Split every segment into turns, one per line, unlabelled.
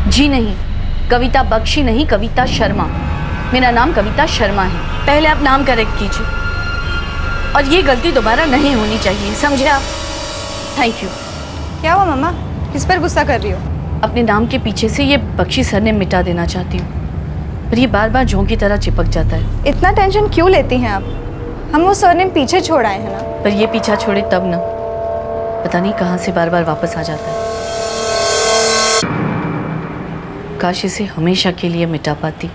जी नहीं, कविता बख्शी नहीं, कविता शर्मा। मेरा नाम कविता शर्मा है। पहले आप नाम करेक्ट कीजिए और ये गलती दोबारा नहीं होनी चाहिए, समझे आप? Thank you.
क्या हुआ मम्मा, किस पर गुस्सा कर रही हो?
अपने नाम के पीछे से ये बख्शी सरनेम मिटा देना चाहती हूँ, पर ये बार बार झोंक की तरह चिपक जाता है।
इतना टेंशन क्यों लेती हैं आप? हम वो सरनेम पीछे छोड़ आए हैं ना।
पर ये पीछा छोड़े तब ना, पता नहीं कहाँ से बार बार वापस आ जाता है। काश इसे हमेशा के लिए मिटा पाती।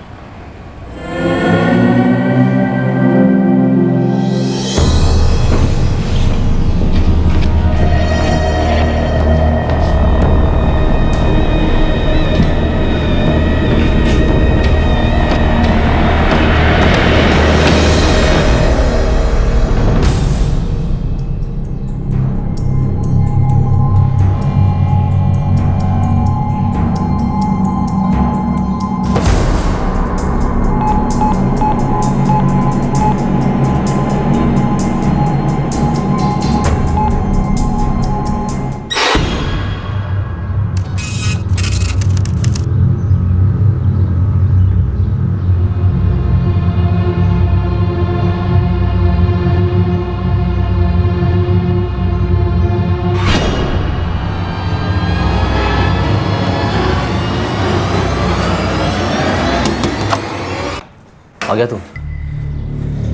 आ गया तू?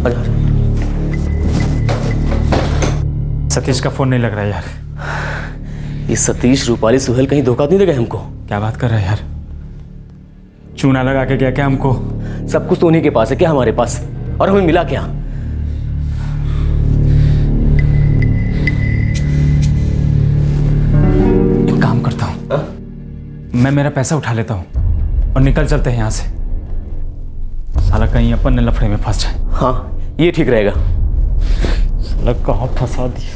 आजा आजा।
सतीश का फोन नहीं लग रहा है यार।
ये सतीश, रूपाली, सुहेल कहीं धोखा नहीं देगा हमको?
क्या बात कर रहा है यार? चूना लगा के गया क्या हमको?
सब कुछ तो उन्हीं के पास है, क्या हमारे पास? और हमें मिला क्या?
एक काम करता हूँ, मैं मेरा पैसा उठा लेता हूँ और निकल चलते हैं यहाँ से। साला कहीं अपन ने लफड़े में फंस जाए।
हाँ, ये ठीक रहेगा।
साला कहाँ फंसा दिया,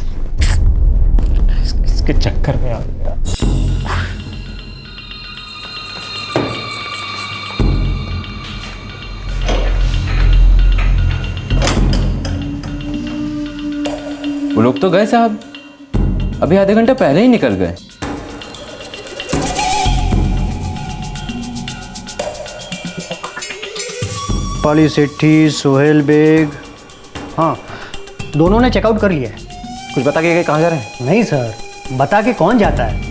इसके चक्कर में आ गया।
वो लोग तो गए साहब, अभी आधे घंटे पहले ही निकल गए।
रूपाली सेठी, सोहेल बेग, हाँ दोनों ने चेकआउट कर लिया है।
कुछ बता के कहाँ जा रहे हैं?
नहीं सर, बता के कौन जाता है?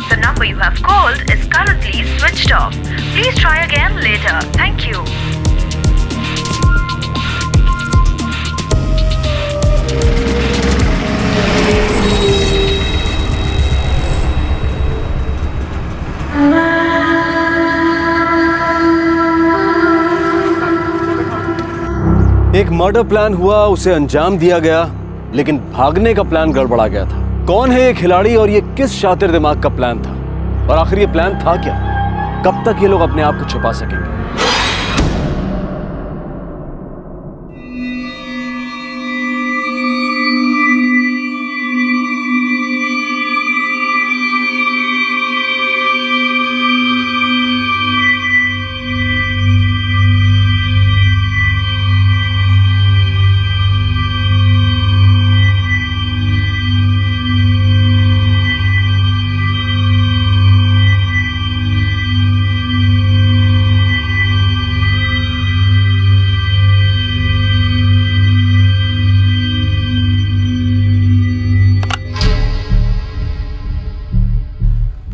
The number you have called is currently switched off. Please try again later. Thank you.
एक मर्डर प्लान हुआ, उसे अंजाम दिया गया, लेकिन भागने का प्लान गड़बड़ा गया था। कौन है ये खिलाड़ी और ये किस शातिर दिमाग का प्लान था? और आखिर ये प्लान था क्या? कब तक ये लोग अपने आप को छुपा सकेंगे?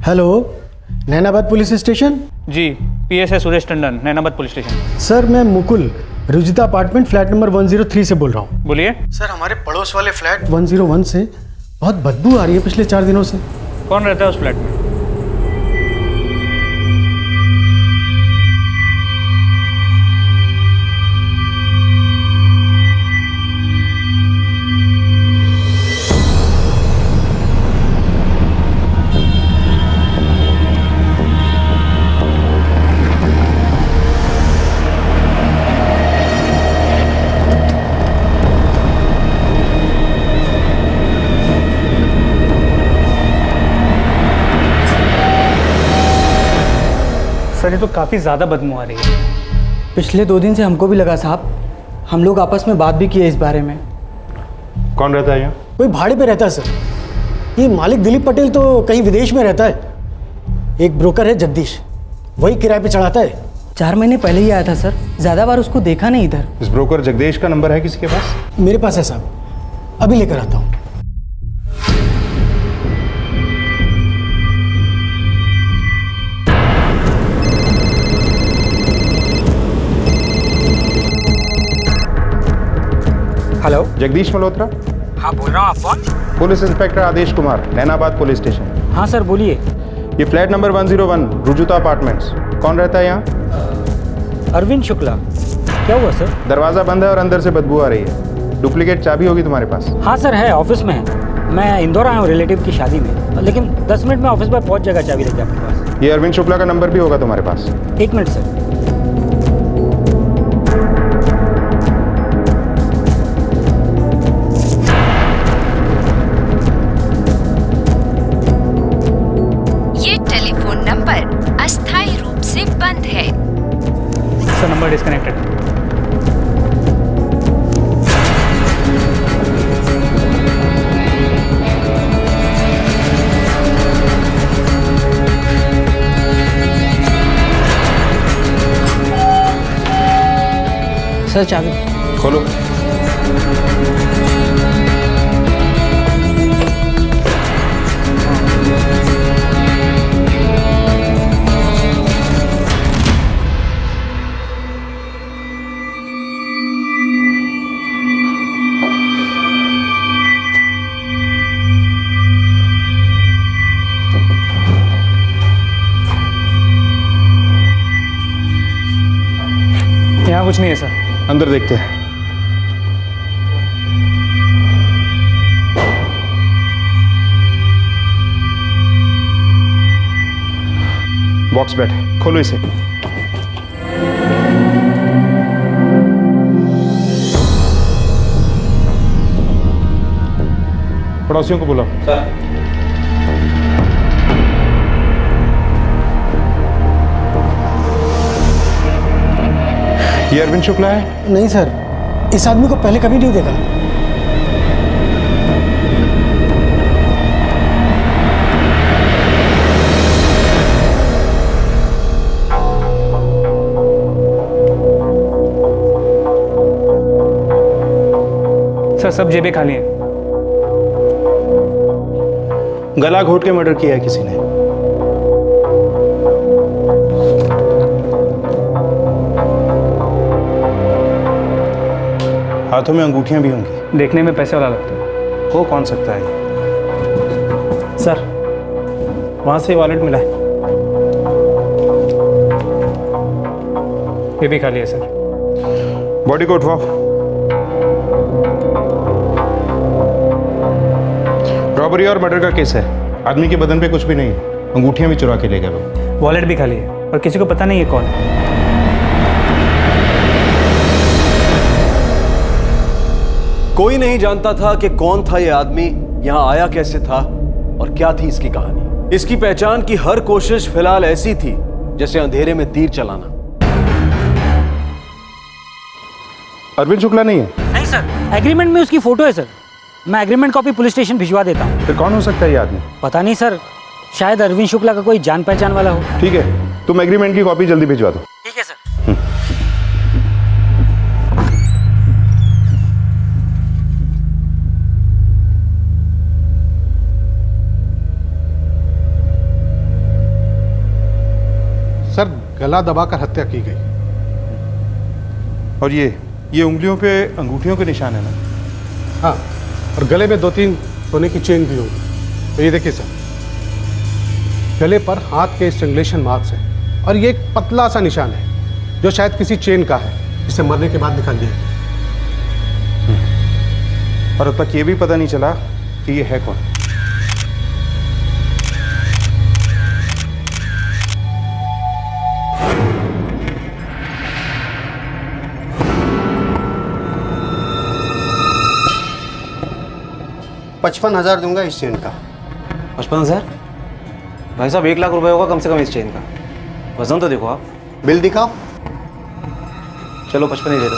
Hello, Nainabad police station?
जी, PSI Suresh Tandon, Nainabad police station.
Sir मैं Mukul, Rujita apartment flat number 103 से बोल रहा हूँ।
बोलिए।
सर हमारे पड़ोस वाले फ्लैट 101 से बहुत बदबू आ रही है पिछले 4 दिनों से।
कौन रहता है उस फ्लैट में? सर ये तो काफ़ी ज़्यादा बदबू आ रही है।
पिछले 2 दिन से हमको भी लगा साहब, हम लोग आपस में बात भी किए इस बारे में।
कौन रहता है यहाँ?
कोई भाड़े पे रहता है सर। ये मालिक दिलीप पटेल तो कहीं विदेश में रहता है। एक ब्रोकर है जगदीश, वही किराए पे चढ़ाता है।
4 महीने पहले ही आया था सर, ज़्यादा बार उसको देखा नहीं इधर।
इस ब्रोकर जगदीश का नंबर है किसी के पास?
मेरे पास है साहब, अभी लेकर आता हूँ।
हेलो,
जगदीश मल्होत्रा?
हाँ बोल रहा हूँ, आप कौन?
पुलिस इंस्पेक्टर आदेश कुमार, नैनाबाद पुलिस स्टेशन।
हाँ सर बोलिए।
ये फ्लैट नंबर 101 रुजुता अपार्टमेंट्स। कौन रहता है यहाँ?
अरविंद शुक्ला। क्या हुआ सर?
दरवाज़ा बंद है और अंदर से बदबू आ रही है। डुप्लीकेट चाबी होगी तुम्हारे पास?
हाँ सर है, ऑफिस में है। मैं इंदौर आया हूँ रिलेटिव की शादी में, लेकिन 10 मिनट में ऑफिस पर पहुँच जाएगा चाबी लेके आपके पास।
ये अरविंद शुक्ला का नंबर भी होगा तुम्हारे पास?
1 मिनट सर।
अस्थायी रूप से बंद है।
Sir number disconnected.
सर चाबी
खोलो।
यहाँ कुछ नहीं है सर।
अंदर देखते हैं। बॉक्स बैठ, खोलो इसे। पड़ोसियों को बुलाओ। ये अरविंद शुक्ला है?
नहीं सर, इस आदमी को पहले कभी नहीं देखा।
सर सब जेबें खाली हैं।
गला घोट के मर्डर किया है किसी ने। हाथों में अंगूठियां भी होंगी।
देखने में पैसे वाला लगता है।
हो कौन सकता है?
सर वहाँ से वॉलेट मिला है। ये भी खाली है सर।
बॉडी को उठवाओ। रॉबरी और मर्डर का केस है। आदमी के बदन पे कुछ भी नहीं है। अंगूठियां भी चुरा के ले गए लोग।
वॉलेट भी खाली है और किसी को पता नहीं है कौन है।
कोई नहीं जानता था कि कौन था ये आदमी, यहां आया कैसे था और क्या थी इसकी कहानी। इसकी पहचान की हर कोशिश फिलहाल ऐसी थी जैसे अंधेरे में तीर चलाना।
अरविंद शुक्ला नहीं है?
नहीं सर, एग्रीमेंट में उसकी फोटो है सर। मैं एग्रीमेंट कॉपी पुलिस स्टेशन भिजवा देता हूँ।
फिर कौन हो सकता है ये आदमी?
पता नहीं सर, शायद अरविंद शुक्ला का कोई जान पहचान वाला हो।
ठीक है, तुम एग्रीमेंट की कॉपी जल्दी भिजवा दो।
ठीक है सर।
सर गला दबाकर हत्या की गई।
और ये उंगलियों पे अंगूठियों के निशान है ना?
हाँ, और गले में 2-3 सोने की चेन भी होगी। तो ये देखिए सर, गले पर हाथ के स्ट्रैंगुलेशन मार्क्स है और ये एक पतला सा निशान है जो शायद किसी चेन का है, जिसे मरने के बाद निकाल दिया।
और अब तक ये भी पता नहीं चला कि ये है कौन।
$55,000 दूंगा इस चेन का।
55,000? भाई साहब 1 लाख रुपए होगा कम से कम इस चेन का। वजन तो देखो आप।
बिल दिखाओ।
चलो 55 ही दे दो।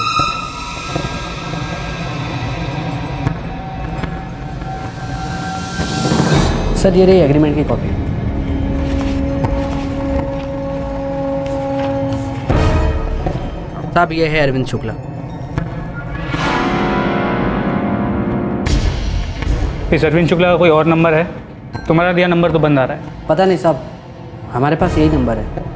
सर ये रही एग्रीमेंट की कॉपी। साहब ये है अरविंद शुक्ला।
इस अरविंद शुक्ला का कोई और नंबर है? तुम्हारा दिया नंबर तो बंद आ रहा है।
पता नहीं साहब, हमारे पास यही नंबर है।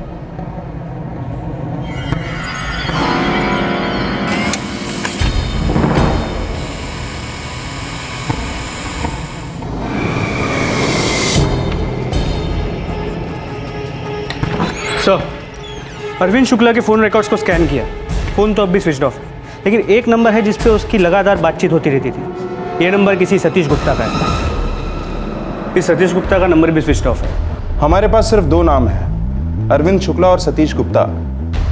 सर, अरविंद शुक्ला के फ़ोन रिकॉर्ड्स को स्कैन किया। फ़ोन तो अब भी स्विच ऑफ है, लेकिन एक नंबर है जिस पे उसकी लगातार बातचीत होती रहती थी। ये नंबर किसी सतीश गुप्ता का है। इस सतीश गुप्ता का नंबर भी स्विच ऑफ है।
हमारे पास सिर्फ 2 नाम हैं, अरविंद शुक्ला और सतीश गुप्ता,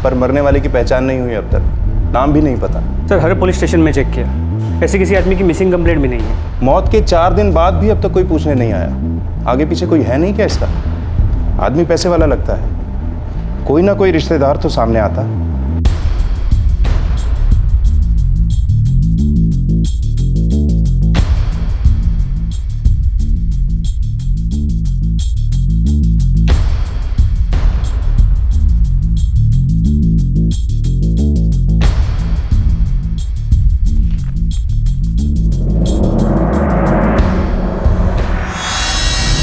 पर मरने वाले की पहचान नहीं हुई अब तक। नाम भी नहीं पता।
सर, हर पुलिस स्टेशन में चेक किया, ऐसे किसी आदमी की मिसिंग कंप्लेंट भी नहीं है।
मौत के 4 दिन बाद भी अब तक कोई पूछने नहीं आया। आगे पीछे कोई है नहीं क्या इसका? आदमी पैसे वाला लगता है, कोई ना कोई रिश्तेदार तो सामने आता।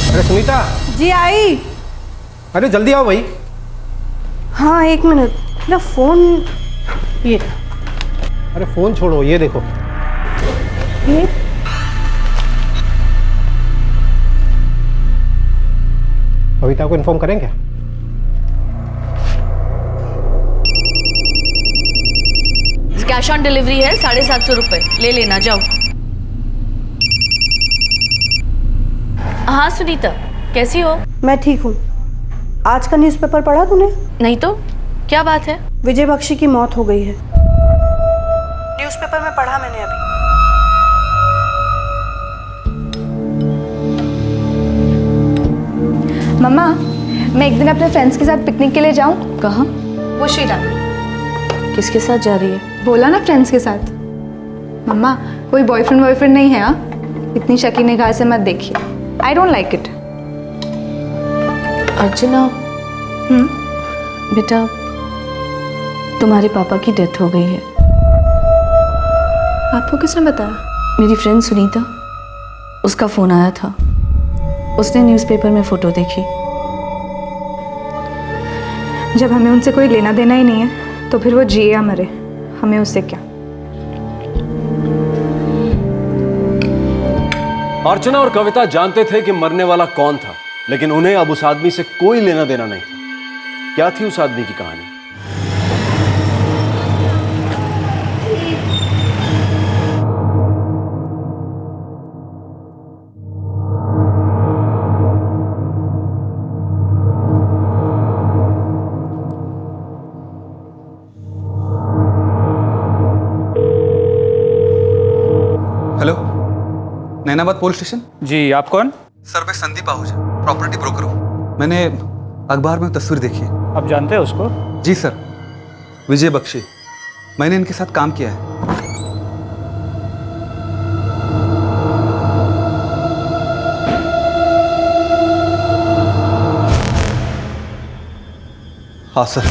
अरे सुनीता।
जी आई।
अरे जल्दी आओ भाई।
हाँ 1 मिनट, ना फ़ोन। ये
अरे फोन छोड़ो, ये देखो।
ये
कविता को इन्फॉर्म करें क्या?
कैश ऑन डिलीवरी है, 750 रुपये ले लेना, जाओ। हाँ सुनीता, कैसी हो?
मैं ठीक हूँ। आज का न्यूज़पेपर पढ़ा तूने?
नहीं तो क्या बात है?
विजय बख्शी की मौत हो गई है। न्यूज़पेपर में पढ़ा मैंने अभी। मम्मा, मैं एक दिन अपने फ्रेंड्स के साथ पिकनिक के लिए जाऊं?
कहाँ?
वो श्रीराम।
किसके साथ जा रही है?
बोला ना, फ्रेंड्स के साथ। मम्मा, कोई बॉयफ्रेंड नहीं है। हाँ, इतनी शकी निगाह से मत देखिए। I don't like it.
Archana, बेटा तुम्हारे पापा की डेथ हो गई है।
आपको किसने बताया?
मेरी फ्रेंड सुनीता, उसका फ़ोन आया था। उसने न्यूज़पेपर में फ़ोटो देखी।
जब हमें उनसे कोई लेना देना ही नहीं है तो फिर वो जिए या मरे, हमें उससे क्या।
अर्चना और कविता जानते थे कि मरने वाला कौन था, लेकिन उन्हें अब उस आदमी से कोई लेना देना नहीं था। क्या थी उस आदमी की कहानी?
Hello, Nainabad police station.
जी, आप कौन?
सर मैं संदीप आहूजा, प्रॉपर्टी ब्रोकर हूँ। मैंने अखबार में तस्वीर देखी है।
आप जानते हैं उसको?
जी सर, विजय बख्शी। मैंने इनके साथ काम किया है। हाँ सर,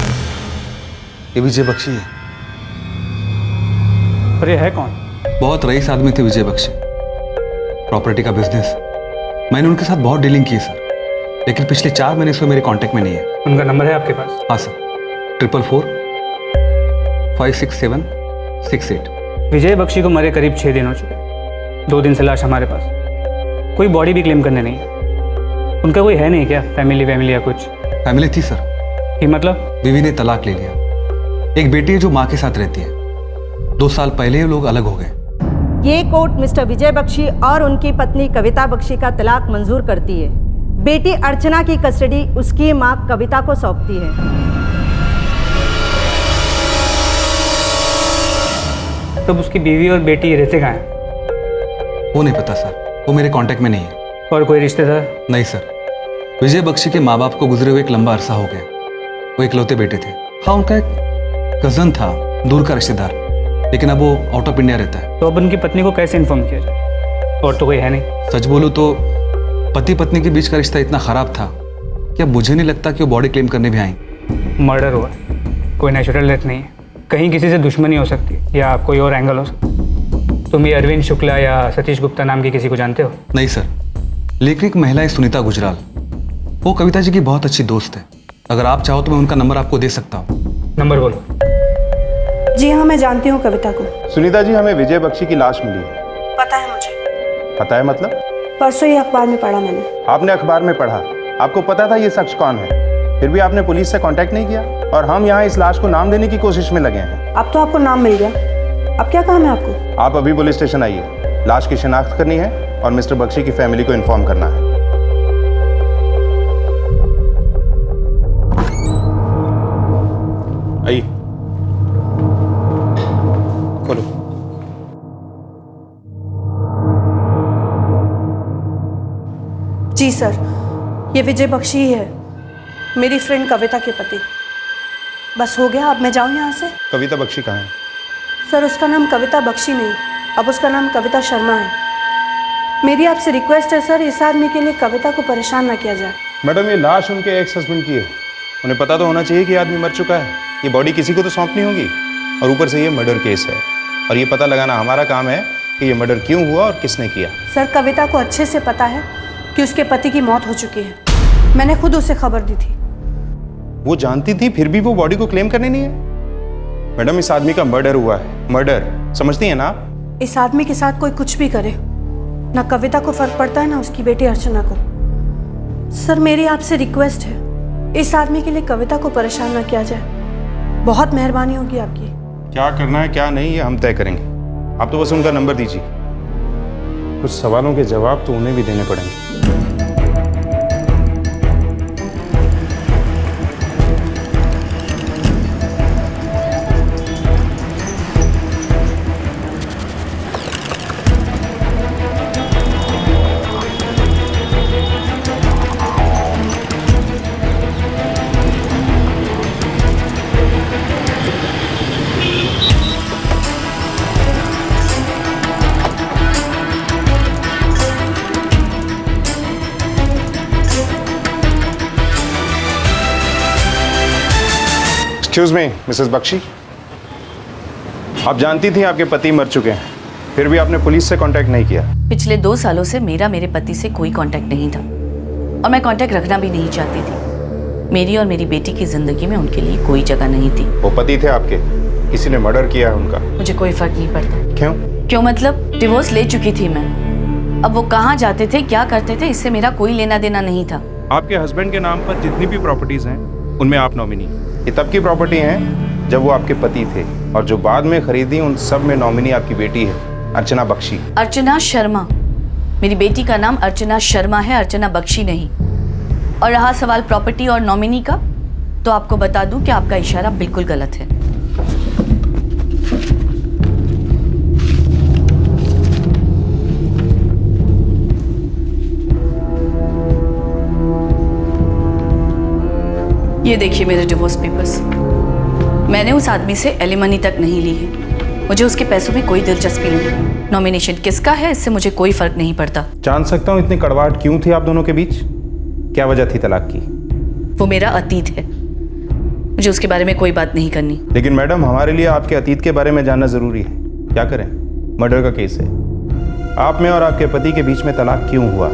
ये विजय बख्शी है।
पर ये है कौन?
बहुत रईस आदमी थे विजय बख्शी, प्रॉपर्टी का बिजनेस। मैंने उनके साथ बहुत डीलिंग की सर, लेकिन पिछले 4 महीने से मेरे कांटेक्ट में नहीं है।
उनका नंबर है आपके पास?
हाँ सर, 444 567 68।
विजय बख्शी को मरे करीब 6 दिन हो चुके। 2 दिन से लाश हमारे पास। कोई बॉडी भी क्लेम करने नहीं है। उनका कोई है नहीं क्या, फैमिली या कुछ?
फैमिली थी सर।
ये मतलब?
बीवी ने तलाक ले लिया। एक बेटी है जो माँ के साथ रहती है। 2 साल पहले ये लोग अलग हो गए।
ये कोर्ट मिस्टर विजय बख्शी और उनकी पत्नी कविता बख्शी का तलाक मंजूर करती है। बेटी अर्चना की कस्टडी उसकी मां कविता को सौंपती है।
तब उसकी बीवी और बेटी रहते कहाँ हैं?
वो नहीं पता सर, वो मेरे कांटेक्ट में नहीं है।
और कोई रिश्तेदार?
नहीं सर, विजय बख्शी के माँ बाप को गुजरे हुए एक लंबा अरसा हो गया। वो इकलौते बेटे थे। हाँ, उनका एक कजन था, दूर का रिश्तेदार, लेकिन अब वो आउट ऑफ इंडिया रहता है।
तो अब उनकी पत्नी को कैसे इन्फॉर्म किया जाए? और तो कोई है नहीं।
सच बोलूं तो पति पत्नी के बीच का रिश्ता इतना खराब था कि अब मुझे नहीं लगता कि वो बॉडी क्लेम करने भी आएंगे।
मर्डर हुआ, कोई नेचुरल डेथ नहीं है, कहीं किसी से दुश्मनी हो सकती है या कोई और एंगल हो सकता है। तुम ये अरविंद शुक्ला या सतीश गुप्ता नाम की किसी को जानते हो?
नहीं सर, लेकिन एक महिला है सुनीता गुजराल, वो कविता जी की बहुत अच्छी दोस्त है। अगर आप चाहो तो मैं उनका नंबर आपको दे सकता हूँ।
नंबर बोलो।
जी हाँ, मैं जानती हूँ कविता को।
सुनीता जी, हमें विजय बख्शी की लाश मिली है।
पता है मुझे।
पता है मतलब?
परसों ही अखबार में पढ़ा मैंने।
आपने अखबार में पढ़ा, आपको पता था ये शख्स कौन है, फिर भी आपने पुलिस से कांटेक्ट नहीं किया और हम यहाँ इस लाश को नाम देने की कोशिश में लगे हैं।
अब तो आपको नाम मिल गया, अब क्या काम है आपको?
आप अभी पुलिस स्टेशन आइए, लाश की शिनाख्त करनी है और मिस्टर बख्शी की फैमिली को इन्फॉर्म करना है। आइए, खोलो।
जी सर, ये विजय बख्शी ही है, मेरी फ्रेंड कविता के पति। बस हो गया, अब मैं जाऊँ यहाँ से?
कविता बख्शी कहाँ है?
सर, उसका नाम कविता बख्शी नहीं, अब उसका नाम कविता शर्मा है। मेरी आपसे रिक्वेस्ट है सर, इस आदमी के लिए कविता को परेशान ना किया जाए।
मैडम, ये लाश उनके एक्स हस्बैंड की है, उन्हें पता तो होना चाहिए कि आदमी मर चुका है। ये बॉडी किसी को तो सौंपनी होगी, और ऊपर से ये मर्डर केस है और ये पता लगाना हमारा काम है कि ये मर्डर क्यों हुआ और किसने किया।
सर, कविता को अच्छे से पता है कि उसके पति की मौत हो चुकी है, मैंने खुद उसे खबर दी थी।
वो जानती थी फिर भी वो बॉडी को क्लेम करने नहीं है? मैडम, इस आदमी का मर्डर हुआ है, मर्डर, समझती हैं ना आप?
इस आदमी के साथ कोई कुछ भी करे, ना कविता को फर्क पड़ता है ना उसकी बेटी अर्चना को। सर, मेरी आपसे रिक्वेस्ट है, इस आदमी के लिए कविता को परेशान ना किया जाए, बहुत मेहरबानी होगी आपकी।
क्या करना है क्या नहीं ये हम तय करेंगे, आप तो बस उनका नंबर दीजिए। कुछ सवालों के जवाब तो उन्हें भी देने पड़ेंगे। एक्सक्यूज मी मिसेस बख्शी, आप जानती थी आपके पति मर चुके हैं, फिर भी आपने पुलिस से कांटेक्ट नहीं किया।
पिछले 2 सालों से मेरा मेरे पति से कोई कांटेक्ट नहीं था और मैं कांटेक्ट रखना भी नहीं चाहती थी। मेरी और मेरी बेटी की जिंदगी में उनके लिए कोई जगह नहीं थी।
वो पति थे आपके, किसी ने मर्डर किया है उनका?
मुझे कोई फर्क नहीं पड़ता।
क्यों?
क्यों मतलब डिवोर्स ले चुकी थी मैं, अब वो कहाँ जाते थे क्या करते थे इससे मेरा कोई लेना देना नहीं था।
आपके हस्बैंड के नाम पर जितनी भी प्रॉपर्टीज हैं उनमें आप नॉमिनी। ये तब की प्रॉपर्टी हैं जब वो आपके पति थे, और जो बाद में खरीदी उन सब में नॉमिनी आपकी बेटी है, अर्चना बख्शी।
अर्चना शर्मा, मेरी बेटी का नाम अर्चना शर्मा है, अर्चना बख्शी नहीं। और रहा सवाल प्रॉपर्टी और नॉमिनी का, तो आपको बता दूं कि आपका इशारा बिल्कुल गलत है। ये देखिए मेरे डिवोर्स पेपर्स, मैंने उस आदमी से एलिमनी तक नहीं ली है, मुझे उसके पैसों में कोई दिलचस्पी नहीं। नॉमिनेशन किसका है इससे मुझे कोई फर्क नहीं पड़ता।
जान सकता हूँ इतनी कड़वाहट क्यों थी आप दोनों के बीच? क्या वजह थी तलाक की?
वो मेरा अतीत है, मुझे उसके बारे में कोई बात नहीं करनी।
लेकिन मैडम, हमारे लिए आपके अतीत के बारे में जानना जरूरी है। क्या करें, मर्डर का केस है, आप में और आपके पति के बीच में तलाक क्यों हुआ?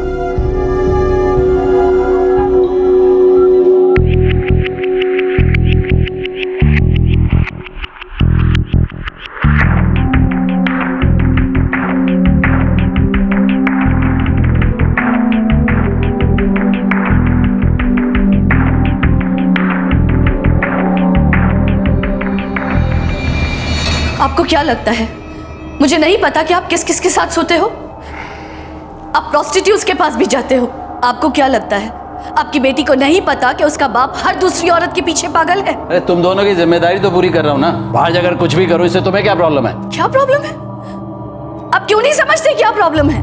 आपको क्या लगता है मुझे नहीं पता कि आप किस किस के साथ सोते हो? आप प्रोस्टिट्यूट्स के पास भी जाते हो। आपको क्या लगता है आपकी बेटी को नहीं पता कि उसका बाप हर दूसरी औरत के पीछे पागल है?
अरे तुम दोनों की जिम्मेदारी तो पूरी कर रहा हूँ ना, बाहर जाकर कुछ भी करो, इससे तुम्हें क्या प्रॉब्लम है?
क्या प्रॉब्लम है? आप क्यों नहीं समझते क्या प्रॉब्लम है?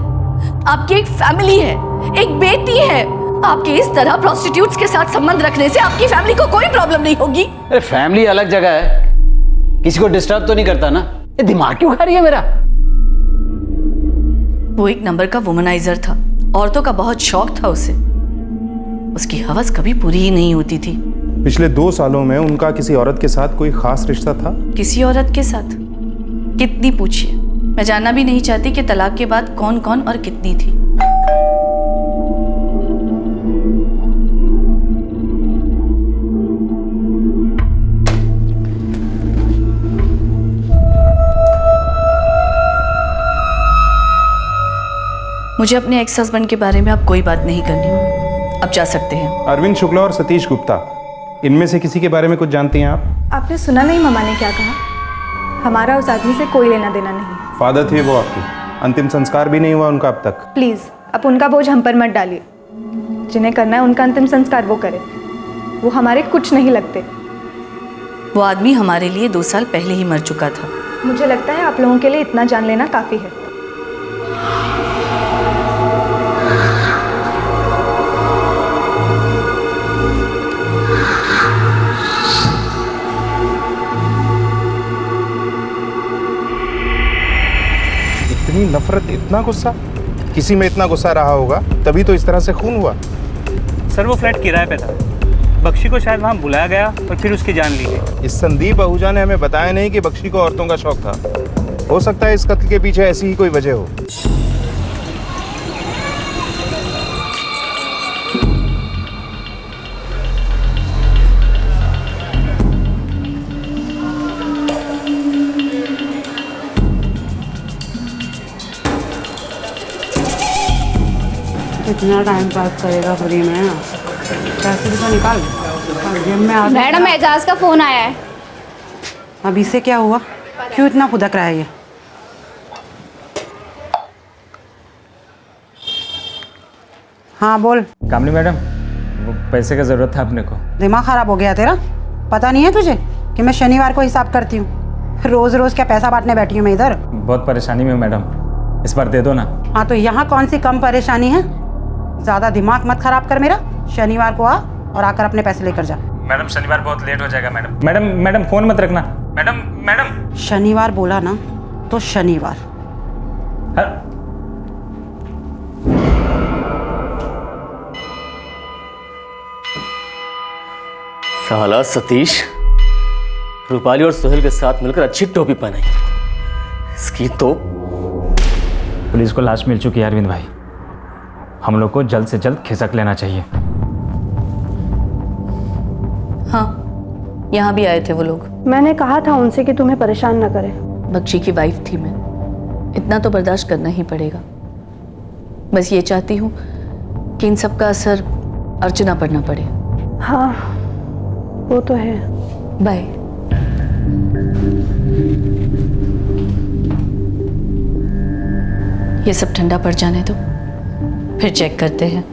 आपकी एक फैमिली है, एक बेटी है। आपके इस तरह प्रोस्टिट्यूट्स के साथ संबंध रखने से आपकी फैमिली को कोई प्रॉब्लम नहीं होगी।
अरे फैमिली अलग जगह है, किसी को डिस्टर्ब तो नहीं करता ना? ये दिमाग क्यों खा रही है मेरा?
वो एक नंबर का वुमनाइजर था, औरतों का बहुत शौक था उसे। उसकी हवस कभी पूरी ही नहीं होती थी।
पिछले 2 सालों में उनका किसी औरत के साथ कोई खास रिश्ता था?
किसी औरत के साथ? कितनी पूछिए, मैं जानना भी नहीं चाहती कि तलाक के बाद कौन कौन और कितनी थी। मुझे अपने एक्स हस्बैंड के बारे में अब कोई बात नहीं करनी। अब जा सकते हैं।
अरविंद शुक्ला और सतीश गुप्ता, इनमें से किसी के बारे में कुछ जानती हैं आप?
आपने सुना नहीं मम्मा ने क्या कहा? हमारा उस आदमी से कोई लेना देना नहीं।
फादर थे वो आपकी, अंतिम संस्कार भी नहीं हुआ उनका अब तक।
प्लीज़ अब उनका बोझ हम पर मत डालिए। जिन्हें करना है उनका अंतिम संस्कार वो करे, वो हमारे कुछ नहीं लगते।
वो आदमी हमारे लिए 2 साल पहले ही मर चुका था।
मुझे लगता है आप लोगों के लिए इतना जान लेना काफ़ी है।
इतनी नफरत, इतना गुस्सा? किसी में इतना गुस्सा रहा होगा तभी तो इस तरह से खून हुआ।
सर वो फ्लैट किराए पे था, बख्शी को शायद वहाँ बुलाया गया और फिर उसकी जान ली गई।
इस संदीप आहूजा ने हमें बताया नहीं कि बख्शी को औरतों का शौक था। हो सकता है इस कत्ल के पीछे ऐसी ही कोई वजह हो।
कितना टाइम पास करेगा फ्री में? पैसे भी तो निकाल जेब में आ।
मैडम एजाज का फोन आया है।
अब इससे क्या हुआ? क्यों इतना खुदक रहा है ये? हाँ बोल।
कामनी मैडम, वो पैसे का ज़रूरत था अपने को।
दिमाग खराब हो गया तेरा? पता नहीं है तुझे कि मैं शनिवार को हिसाब करती हूँ? रोज रोज क्या पैसा बांटने बैठी हूँ मैं इधर?
बहुत परेशानी में हूँ मैडम, इस बार दे दो ना।
हाँ तो यहाँ कौन सी कम परेशानी है? ज़्यादा दिमाग मत खराब कर मेरा। शनिवार को आ और आकर अपने पैसे लेकर जा।
मैडम शनिवार बहुत लेट हो जाएगा मैडम। मैडम मैडम फ़ोन मत रखना। मैडम मैडम
शनिवार बोला ना तो शनिवार।
साला सतीश रूपाली और सोहेल के साथ मिलकर अच्छी टोपी पहनाई। इसकी तो
पुलिस को लाश मिल चुकी है अरविंद भाई। हम लोग को जल्द से जल्द खिसक लेना चाहिए।
हाँ, यहाँ भी आए थे वो लोग।
मैंने कहा था उनसे कि तुम्हें परेशान न करें।
बख्शी की वाइफ थी मैं, इतना तो बर्दाश्त करना ही पड़ेगा। बस ये चाहती हूँ कि इन सब का असर अर्चना पर ना पड़े।
हाँ वो तो है।
बाय। ये सब ठंडा पड़ जाने दो, फिर चेक करते हैं।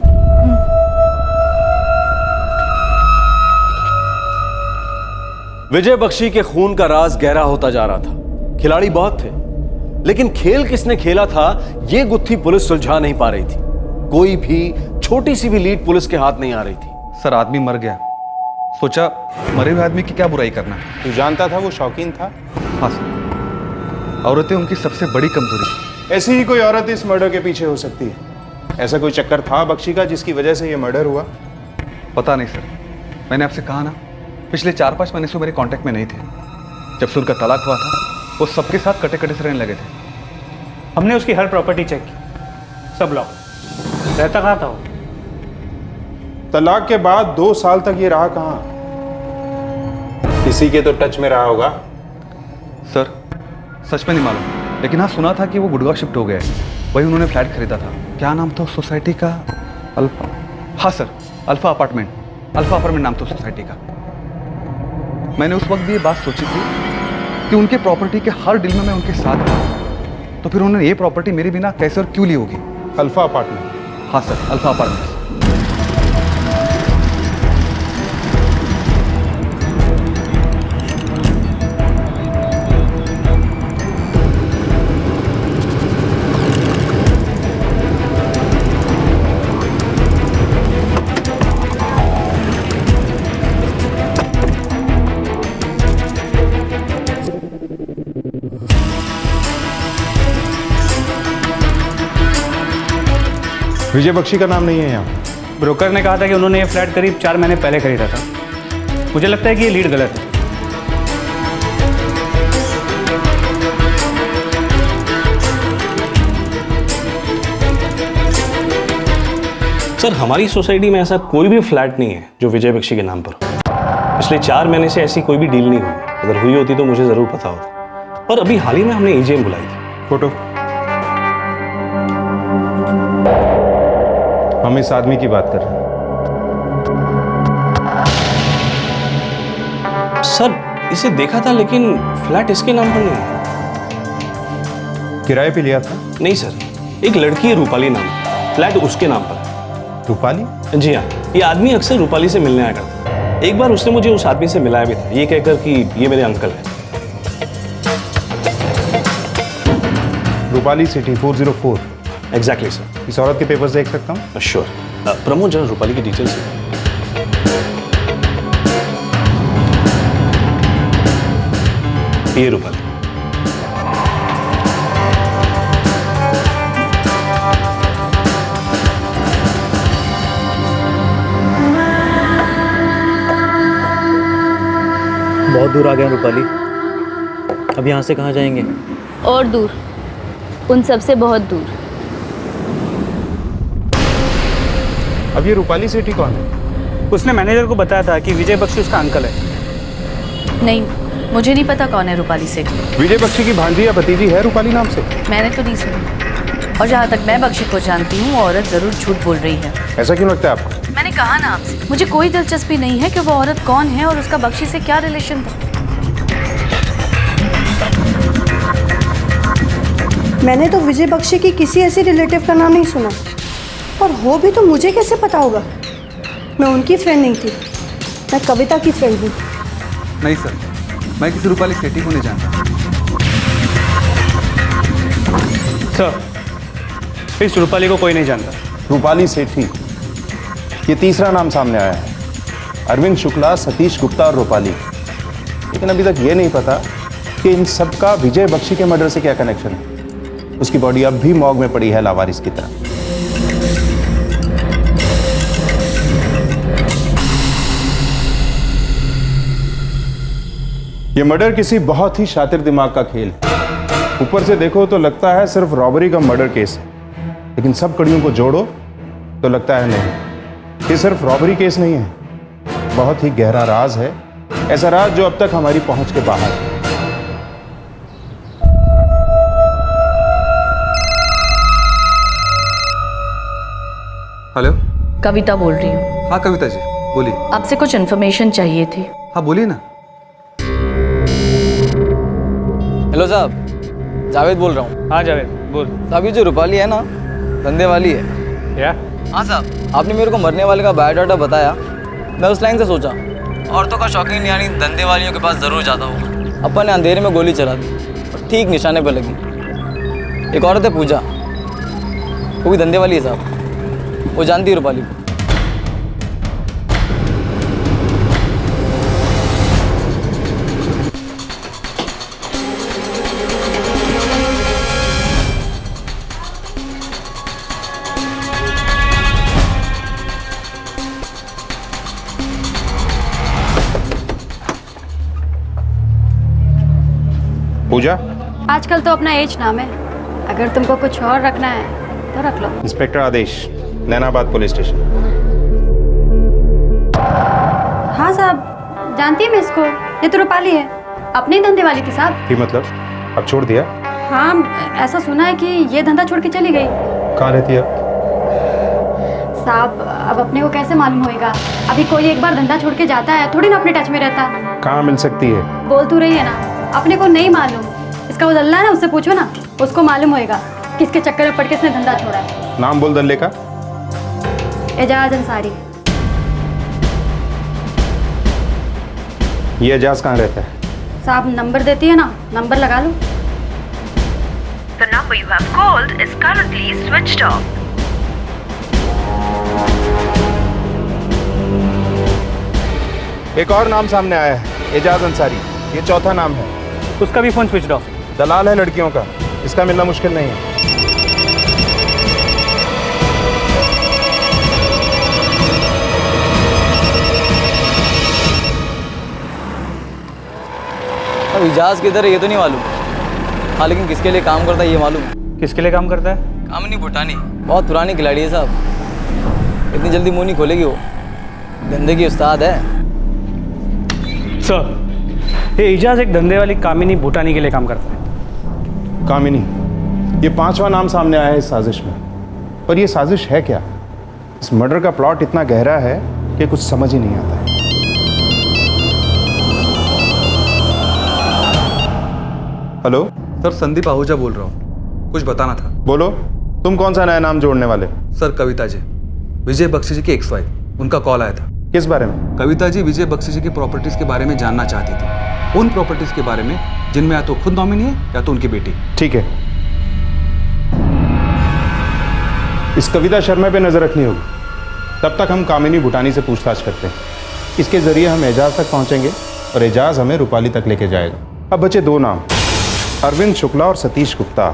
विजय बख्शी के खून का राज गहरा होता जा रहा था। खिलाड़ी बहुत थे, लेकिन खेल किसने खेला था ये गुत्थी पुलिस सुलझा नहीं पा रही थी। कोई भी छोटी सी भी लीड पुलिस के हाथ नहीं आ रही थी।
सर आदमी मर गया, सोचा मरे हुए आदमी की क्या बुराई करना।
तू जानता था वो शौकीन था?
हाँ सर, औरतें उनकी सबसे बड़ी कमजोरी।
ऐसी ही कोई औरत इस मर्डर के पीछे हो सकती है। ऐसा कोई चक्कर था बख्शी का जिसकी वजह से ये मर्डर हुआ?
पता नहीं सर, मैंने आपसे कहा ना पिछले 4-5 महीने से मेरे कांटेक्ट में नहीं थे। जब से उनका तलाक हुआ था वो सबके साथ कटे कटे से रहने लगे थे।
हमने उसकी हर प्रॉपर्टी चेक की, सब लॉक। रहता कहाँ था वो?
तलाक के बाद 2 साल तक ये रहा कहाँ? किसी के तो टच में रहा होगा।
सर सच में नहीं मालूम, लेकिन हाँ सुना था कि वो गुड़गांव शिफ्ट हो गए। वही उन्होंने फ्लैट खरीदा था। क्या नाम था उस सोसाइटी का? अल्फा। हाँ sir, alpha apartment. Alpha apartment नाम था सोसाइटी का। मैंने उस वक्त भी ये बात सोची थी कि उनके प्रॉपर्टी के हर डील में मैं उनके साथ था, तो फिर उन्होंने ये प्रॉपर्टी मेरे बिना कैसे और क्यों ली होगी?
Alpha apartment?
हाँ सर, अल्फा अपार्टमेंट।
विजय बख्शी का नाम नहीं है यहाँ।
ब्रोकर ने कहा था कि उन्होंने ये फ्लैट करीब 4 महीने पहले खरीदा था। मुझे लगता है कि ये लीड गलत है।
सर, हमारी सोसाइटी में ऐसा कोई भी फ्लैट नहीं है जो विजय बख्शी के नाम पर हो। पिछले 4 महीने से ऐसी कोई भी डील नहीं हुई। अगर हुई होती तो मुझे ज़रूर पता होता। पर अभी हाल ही में हमने एजीएम बुलाई थी।
फोटो। हम इस आदमी की बात कर रहे हैं।
सर, इसे देखा था लेकिन फ्लैट इसके नाम पर नहीं है।
किराए पे लिया था?
नहीं सर, एक लड़की है रूपाली नाम, फ्लैट उसके नाम पर।
रूपाली?
जी हाँ, ये आदमी अक्सर रूपाली से मिलने आया करता है। एक बार उसने मुझे उस आदमी से मिलाया भी था, ये कहकर कि ये मेरे अंकल हैं।
रूपाली सिटी 404।
Exactly sir.
इस औरत के पेपर्स देख सकता हूँ?
श्योर। प्रमोद, जरा रूपाली की डिटेल्स। ये रूपाली।
बहुत दूर आ गए रूपाली। अब यहाँ से कहाँ जाएंगे?
और दूर, उन सब से बहुत दूर।
अब ये रूपाली सेठी कौन है?
उसने मैनेजर को बताया था कि विजय बख्शी उसका अंकल है।
नहीं, मुझे नहीं पता कौन है रूपाली सेठी।
विजय बख्शी की भांजी या भतीजी है रूपाली नाम से?
मैंने तो नहीं सुनी। और जहाँ तक मैं बख्शी को जानती हूँ, वो औरत जरूर झूठ बोल रही है।
ऐसा क्यों लगता है आपको?
मैंने कहा ना आपसे, मुझे कोई दिलचस्पी नहीं है कि वो औरत कौन है और उसका बख्शी से क्या रिलेशन था।
मैंने तो विजय बख्शी की किसी ऐसी रिलेटिव का नाम नहीं सुना, और हो भी तो मुझे कैसे पता होगा? मैं उनकी फ्रेंड नहीं थी, मैं कविता की फ्रेंड हूँ।
नहीं सर, मैं किसी रूपाली सेठी को नहीं जानता।
सर, इस रूपाली को कोई नहीं जानता।
रूपाली सेठी, ये तीसरा नाम सामने आया है। अरविंद शुक्ला, सतीश गुप्ता और रूपाली। लेकिन अभी तक ये नहीं पता कि इन सब का विजय बख्शी के मर्डर से क्या कनेक्शन है। उसकी बॉडी अब भी मॉर्ग में पड़ी है लावारिस की तरह। ये मर्डर किसी बहुत ही शातिर दिमाग का खेल है। ऊपर से देखो तो लगता है सिर्फ रॉबरी का मर्डर केस है, लेकिन सब कड़ियों को जोड़ो तो लगता है नहीं, ये सिर्फ रॉबरी केस नहीं है, बहुत ही गहरा राज है। ऐसा राज जो अब तक हमारी पहुंच के बाहर है।
हेलो,
कविता बोल रही हूँ।
हाँ कविता जी, बोलिए।
आपसे कुछ इन्फॉर्मेशन चाहिए थी।
हाँ बोलिए ना।
हेलो साहब, जावेद बोल रहा हूँ।
हाँ जावेद, बोल।
साहब, ये जो रूपाली है ना, धंधे वाली है
क्या?
हाँ साहब, आपने मेरे को मरने वाले का बायोडाटा बताया, मैं उस लाइन से सोचा औरतों का शौकीन यानी धंधे वालियों के पास ज़रूर जाता हूँ। अपन ने अंधेरे में गोली चला दी और ठीक निशाने पर लगी। एक औरत है पूजा, वो भी धंधे वाली है साहब, वो जानती है रूपाली को।
पूजा,
आजकल तो अपना एज नाम है, अगर तुमको कुछ और रखना है तो रख लो।
इंस्पेक्टर आदेश, नैनाबाद पुलिस स्टेशन।
हाँ साहब, जानती है मैं इसको, ये तो रूपाली है, अपने ही धंधे वाली थी साहब।
की मतलब, अब छोड़ दिया?
हाँ, ऐसा सुना है कि ये धंधा छोड़ के चली गई।
कहाँ रहती है?
साहब, अब अपने को कैसे मालूम होएगा? अभी कोई एक बार धंधा छोड़ के जाता है थोड़ी ना अपने टच में रहता।
कहाँ मिल सकती है?
बोल तू रही है ना, अपने को नहीं मालूम। इसका वो दल्ला है ना, उससे पूछो ना, उसको मालूम होएगा किसके चक्कर में पड़ के इसने धंधा छोड़ा है।
नाम बोल दल्ले का।
एजाज अंसारी।
ये एजाज कहाँ रहता है?
साहब नंबर देती है ना, नंबर लगा लो।
The number you have called is currently switched off.
एक और नाम सामने आया है, एजाज अंसारी, ये चौथा नाम है।
उसका भी फोन स्विच ऑफ।
दलाल है लड़कियों का, इसका मिलना मुश्किल नहीं है।
अब इजाज़ किधर है ये तो नहीं मालूम, हाँ लेकिन किसके लिए काम करता है ये मालूम है।
किसके लिए काम करता है?
कामिनी भूटानी, बहुत पुरानी खिलाड़ी है साहब, इतनी जल्दी मुंह नहीं खोलेगी वो, धंधे की उस्ताद है।
सर, ये इजाज़ एक धंधे वाली कामिनी भूटानी के लिए काम करता है।
कामिनी, ये 5वां नाम सामने आया है इस साजिश में, पर ये साजिश है क्या? इस मर्डर का प्लॉट इतना गहरा है कि कुछ समझ ही नहीं आता है। हेलो
सर, संदीप आहूजा बोल रहा हूँ, कुछ बताना था।
बोलो, तुम कौन सा नया नाम जोड़ने वाले?
सर, कविता जी, विजय बख्शी जी की एक्स वाइफ, उनका कॉल आया था।
किस बारे में?
कविता जी विजय बख्शी जी की प्रॉपर्टीज के बारे में जानना चाहती थी, उन प्रॉपर्टीज के बारे में जिनमें या तो खुद नॉमिनी है या तो उनकी बेटी।
ठीक है, इस कविता शर्मा पे नजर रखनी होगी। तब तक हम कामिनी भूटानी से पूछताछ करते हैं, इसके जरिए हम एजाज तक पहुंचेंगे और एजाज हमें रूपाली तक लेके जाएगा। अब बचे 2 नाम, अरविंद शुक्ला और सतीश गुप्ता।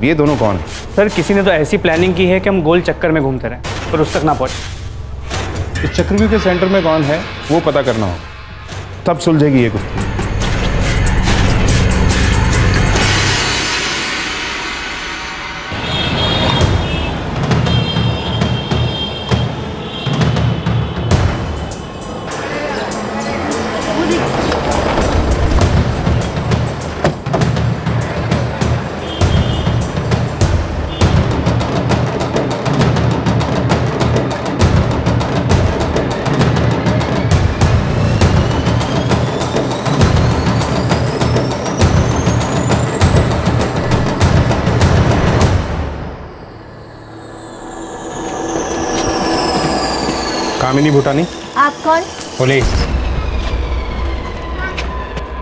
ये दोनों कौन है?
सर, किसी ने तो ऐसी प्लानिंग की है कि हम गोल चक्कर में घूमते रहें पर उस तक ना पहुँचे।
इस चक्रव्यूह के सेंटर में कौन है वो पता करना हो, तब सुलझेगी ये गुफ्तगू। कामिनी भूटानी।
आप कौन?
पुलिस।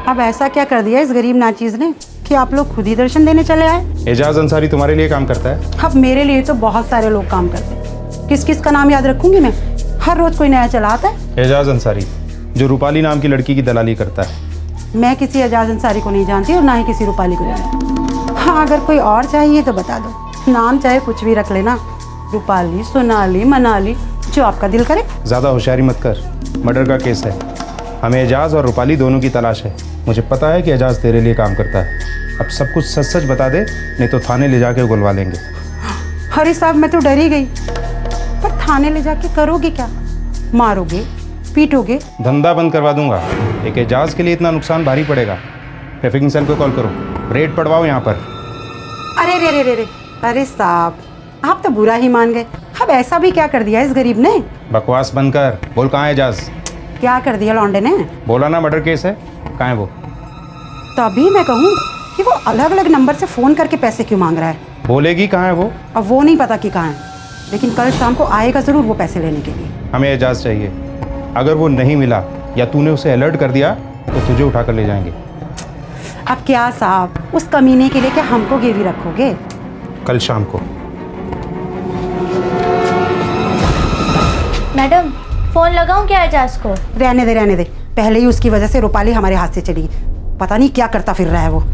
अब ऐसा क्या कर दिया इस गरीब नाचीज ने कि आप लोग खुद ही दर्शन देने चले आए?
एजाज अंसारी तुम्हारे लिए काम करता है?
अब मेरे लिए तो बहुत सारे लोग काम करते हैं, किस किस का नाम याद रखूंगी मैं? हर रोज कोई नया चला आता है।
एजाज अंसारी, जो रूपाली नाम की लड़की की दलाली करता है।
मैं किसी एजाज अंसारी को नहीं जानती और ना ही किसी रूपाली को जानती। हाँ, अगर कोई और चाहिए तो बता दो, नाम चाहे कुछ भी रख लेना, रूपाली, सोनाली, मनाली, जो आपका दिल करे।
ज़्यादा होशियारी मत कर, मर्डर का केस है, हमें एजाज और रूपाली दोनों की तलाश है। मुझे पता है कि एजाज तेरे लिए काम करता है, अब सब कुछ सच सच बता दे, नहीं तो थाने ले जाके उगलवा लेंगे।
अरे साहब, मैं तो डर ही गई, पर थाने ले जाके करोगे क्या? मारोगे, पीटोगे?
धंधा बंद करवा दूंगा, एक एजाज के लिए इतना नुकसान भारी पड़ेगा। ट्रैफिकिंग सेल को कॉल करो, रेड पड़वाओ यहाँ पर।
अरे रे रे रे रे, अरे साहब, आप तो बुरा ही मान गए। अब ऐसा भी क्या कर दिया इस गरीब ने?
बकवास बंद कर, बोल कहाँ है एजाज?
क्या कर दिया लौंडे ने?
बोला ना मर्डर केस है, कहाँ है वो?
तभी मैं कहूँ कि वो अलग अलग नंबर से फ़ोन करके पैसे क्यों मांग रहा है?
बोलेगी कहाँ है वो?
अब वो नहीं पता कि कहाँ है, लेकिन कल शाम को आएगा ज़रूर वो पैसे लेने के लिए।
हमें एजाज चाहिए, अगर वो नहीं मिला या तूने उसे अलर्ट कर दिया तो तुझे उठाकर ले जाएंगे।
अब क्या साहब, उस कमीने के लिए क्या हमको गिरवी रखोगे?
कल शाम को।
मैडम, फोन लगाऊं क्या एजाज को?
रहने दे, रहने दे, पहले ही उसकी वजह से रूपाली हमारे हाथ से चली गई, पता नहीं क्या करता फिर रहा है वो।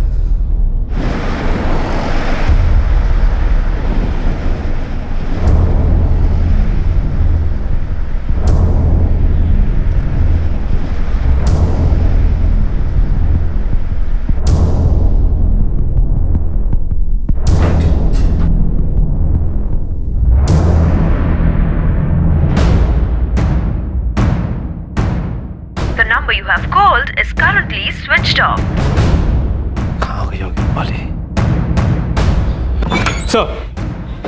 The number you have called is currently switched off.
कहाँ गई होगी रूपाली?
सर,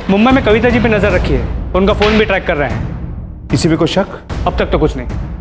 मुंबई में कविता जी पे नजर रखी है, उनका फोन भी ट्रैक कर रहे हैं।
किसी पे कोई शक?
अब तक तो कुछ नहीं।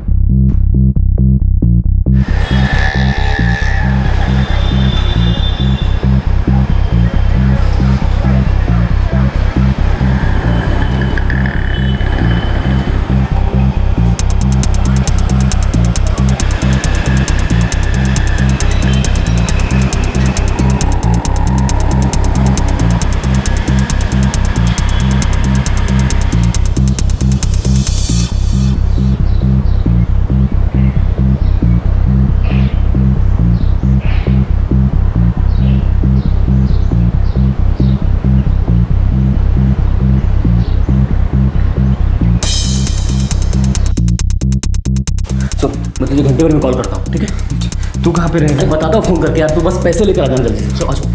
मैं तुझे घंटे भर में कॉल करता हूँ, ठीक है?
तू कहाँ
कहाँ पे रह गए?
बताता हूँ फोन करके यार, तू बस पैसे लेकर आ जाना जल्दी से। चलो आ जाओ।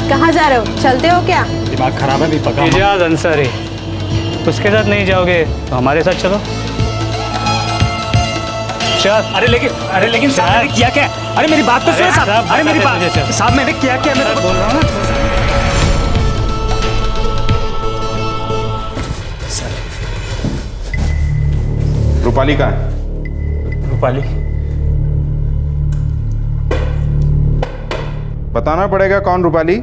कहाँ जा रहे हो? चलते हो क्या?
दिमाग खराब है भी पका।
इजाज अंसारी, उसके साथ नहीं जाओगे तो हमारे साथ चलो। चल।
अरे लेकिन साहब मैंने किया क्या? अरे मेरी बात तो सुनो साहब। अरे मेरी बात साहब, मैंने किया क्या? मैं बोल रहा हूँ ना।
रूपाली कहाँ है?
रूपाली
बताना पड़ेगा कौन रूपाली,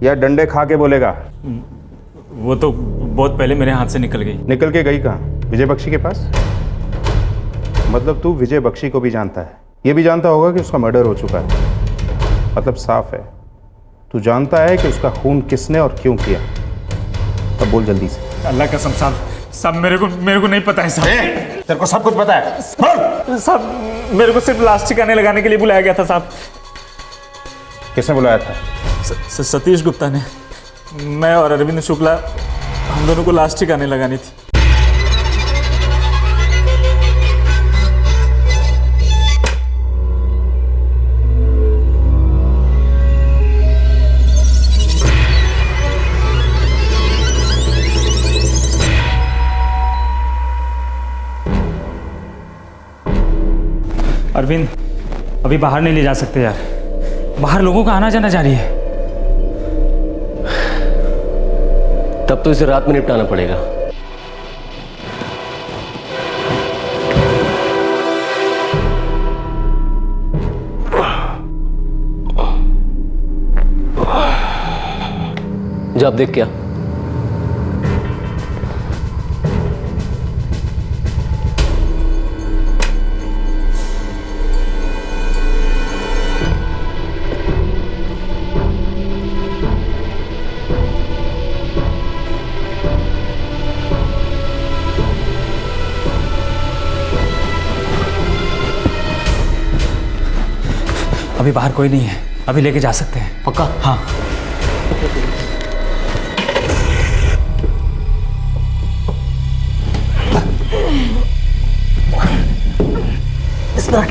या डंडे खा के बोलेगा?
वो तो बहुत पहले मेरे हाथ से निकल गई।
निकल के गई कहाँ? विजय बख्शी के पास? मतलब तू विजय बख्शी को भी जानता है, ये भी जानता होगा कि उसका मर्डर हो चुका है। मतलब साफ है, तू जानता है कि उसका खून किसने और क्यों किया। अब बोल जल्दी से।
अल्लाह कसम साहब मेरे को नहीं पता है साहब।
तेरे को सब कुछ पता है?
साहब मेरे को सिर्फ लास्ट ठिकाने लगाने के लिए बुलाया गया था साहब।
किसने बुलाया था?
सतीश गुप्ता ने। मैं और अरविंद शुक्ला, हम दोनों को लास्ट ठिकाने लगानी थी। अरविंद, अभी बाहर नहीं ले जा सकते यार, बाहर लोगों का आना जाना जारी है।
तब तो इसे रात में निपटाना पड़ेगा। जा आप देख क्या।
अभी बाहर कोई नहीं है, अभी लेके जा सकते हैं।
पक्का?
हाँ।
इस पर